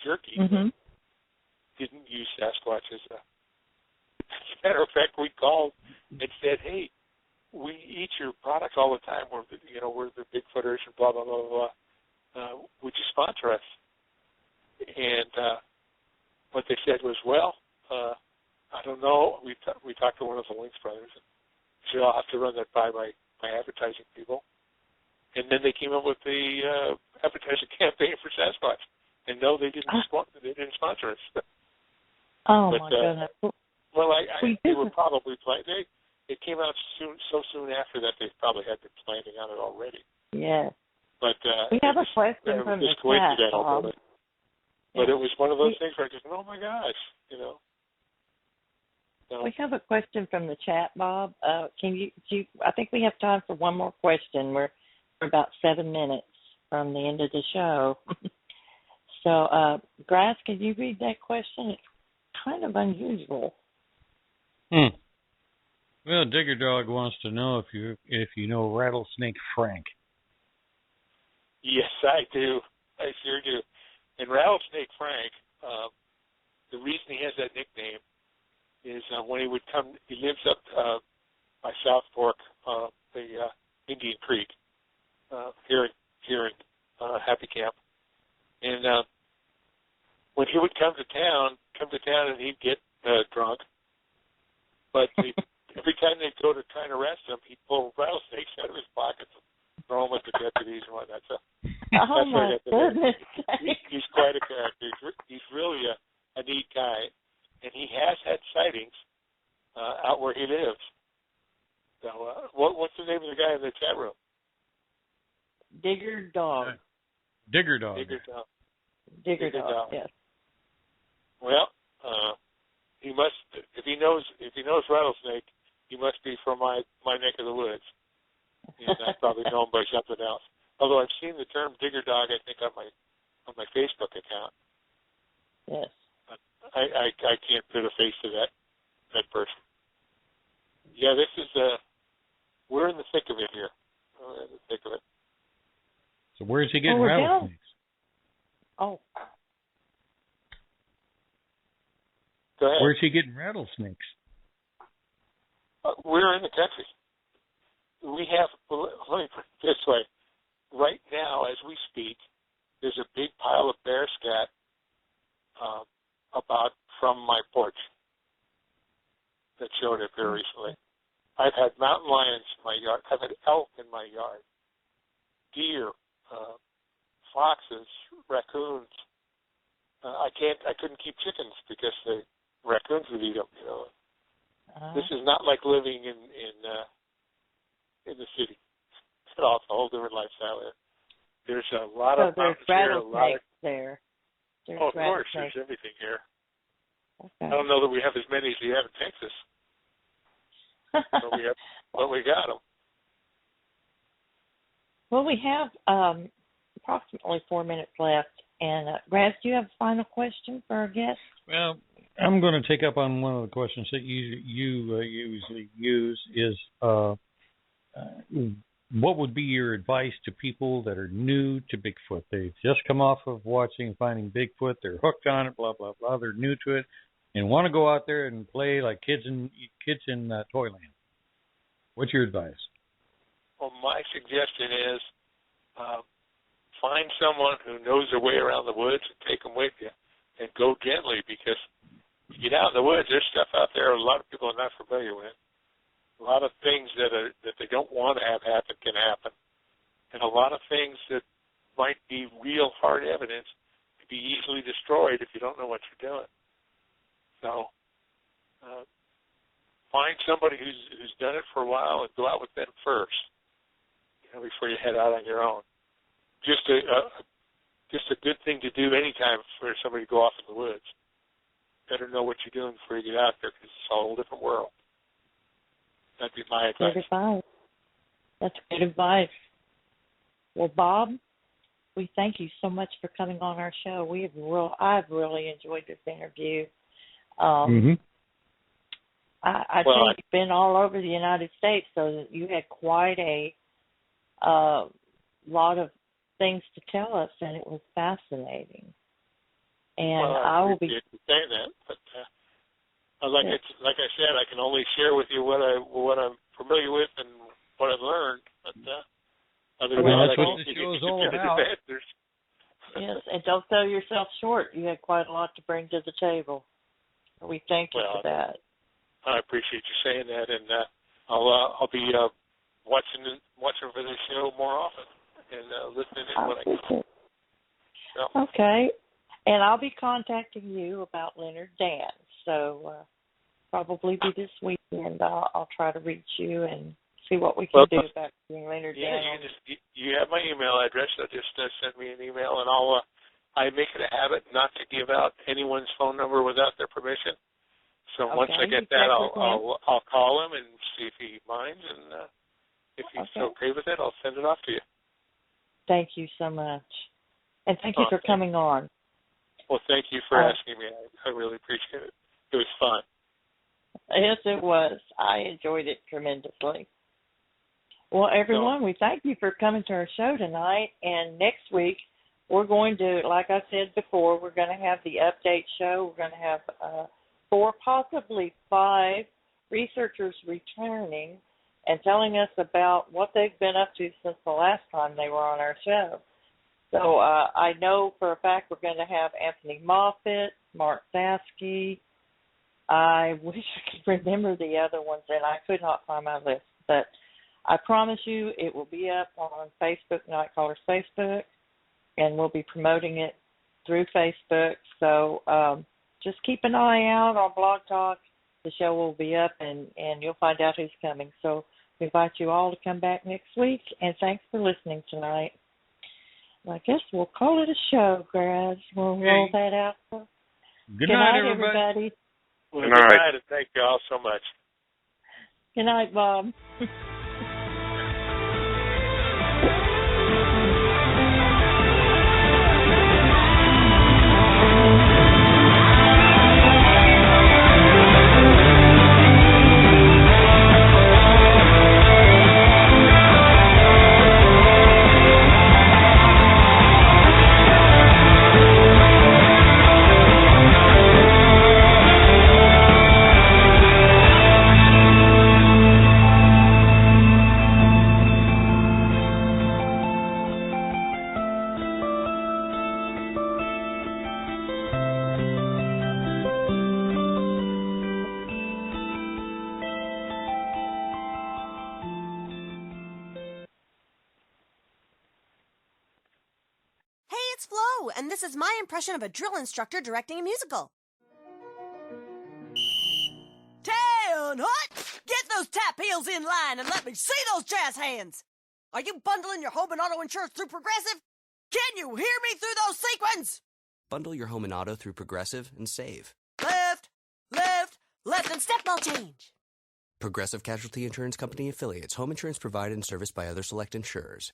jerky didn't use Sasquatch as a matter of fact. We called and said, "Hey, we eat your products all the time. We're the Bigfooters and blah blah blah blah. Would you sponsor us?" And what they said was, "Well, I don't know." We talked to one of the Lynx brothers. And said, "I'll have to run that by my advertising people." And then they came up with the advertising campaign for Sasquatch. And no, they didn't sponsor us. Oh, but, my goodness. Well, they were probably planning. It came out so soon after that they probably had been planning on it already. Yeah. But we have a question from the chat, Bob. But it was one of those things where I just, oh my gosh, you know. So. We have a question from the chat, Bob. Can you? I think we have time for one more question. We're about 7 minutes from the end of the show. So, Grass, can you read that question? It's kind of unusual. Well, Digger Dog wants to know if you know Rattlesnake Frank. Yes, I do. I sure do. And Rattlesnake Frank, the reason he has that nickname is when he would come, he lives up by South Fork, the Indian Creek, here in Happy Camp. And when he would come to town and he'd get drunk. But every time they'd go to try and arrest him, he'd pull rattlesnakes out of his pockets and throw them at the deputies and whatnot. So oh, my goodness. He's quite a character. He's really a neat guy. And he has had sightings out where he lives. So what's the name of the guy in the chat room? Digger Dog. Digger Dog. Digger Dog. Digger Dog, yes. Well, he must, if he knows Rattlesnake, he must be from my neck of the woods. And I probably know him by something else. Although I've seen the term digger dog, I think, on my Facebook account. Yes. But I can't put a face to that person. Yeah, this is we're in the thick of it here. We're in the thick of it. So where's he getting rattlesnakes? Oh. Go ahead. Where's he getting rattlesnakes? We're in the country. We have, let me put it this way. Right now, as we speak, there's a big pile of bear scat about from my porch that showed up here recently. I've had mountain lions in my yard. I've had elk in my yard, deer, foxes, raccoons. I couldn't keep chickens because the raccoons would eat them. You know, this is not like living in the city. It's a whole different lifestyle there. There's a lot of mountains here. A lot of there. of course, there's everything here. Okay. I don't know that we have as many as we have in Texas, but we got them. Well, we have approximately 4 minutes left. And, Raz, do you have a final question for our guest? Well, I'm going to take up on one of the questions that you usually use is what would be your advice to people that are new to Bigfoot? They've just come off of watching and finding Bigfoot. They're hooked on it, blah, blah, blah. They're new to it and want to go out there and play like kids in Toyland. What's your advice? Well, my suggestion is find someone who knows their way around the woods and take them with you and go gently, because you get out in the woods, there's stuff out there a lot of people are not familiar with. A lot of things that they don't want to have happen can happen. And a lot of things that might be real hard evidence can be easily destroyed if you don't know what you're doing. So find somebody who's done it for a while and go out with them first, before you head out on your own. Just a good thing to do anytime for somebody to go off in the woods. Better know what you're doing before you get out there, because it's a whole different world. That'd be my advice. Good advice. That's good advice. Well, Bob, we thank you so much for coming on our show. I've really enjoyed this interview. I think you've been all over the United States, so you had quite a lot of things to tell us, and it was fascinating. And I will be saying that, but like I said, I can only share with you what I'm familiar with and what I've learned. But other than that, that's what the show is all about. Yes, and don't sell yourself short. You had quite a lot to bring to the table. We thank you for that. I appreciate you saying that, and I'll be watching for this show more often and listening in when I can. So. Okay. And I'll be contacting you about Leonard Dan. So probably be this weekend. I'll try to reach you and see what we can do about getting Leonard Dan. You have my email address. So just send me an email, and I make it a habit not to give out anyone's phone number without their permission. So once I get that, I'll call him and see if he minds, and if he's okay with it, I'll send it off to you. Thank you so much, and thank you for coming on. Well, thank you for asking me. I really appreciate it. It was fun. Yes, it was. I enjoyed it tremendously. Well, everyone, we thank you for coming to our show tonight. And next week, we're going to, like I said before, we're going to have the update show. We're going to have 4, possibly 5 researchers returning and telling us about what they've been up to since the last time they were on our show. So I know for a fact we're going to have Anthony Moffitt, Mark Sasky. I wish I could remember the other ones, and I could not find my list. But I promise you it will be up on Facebook, Night Callers Facebook, and we'll be promoting it through Facebook. So just keep an eye out on Blog Talk. The show will be up, and you'll find out who's coming. So we invite you all to come back next week, and thanks for listening tonight. I guess we'll call it a show, Graz. We'll roll that out. Good night, everybody. Well, good night, and thank you all so much. Good night, Bob. It's Flo, and this is my impression of a drill instructor directing a musical. 10 hut! Get those tap heels in line and let me see those jazz hands! Are you bundling your home and auto insurance through Progressive? Can you hear me through those sequins? Bundle your home and auto through Progressive and save. Left, left, left, and step ball change. Progressive Casualty Insurance Company affiliates. Home insurance provided and serviced by other select insurers.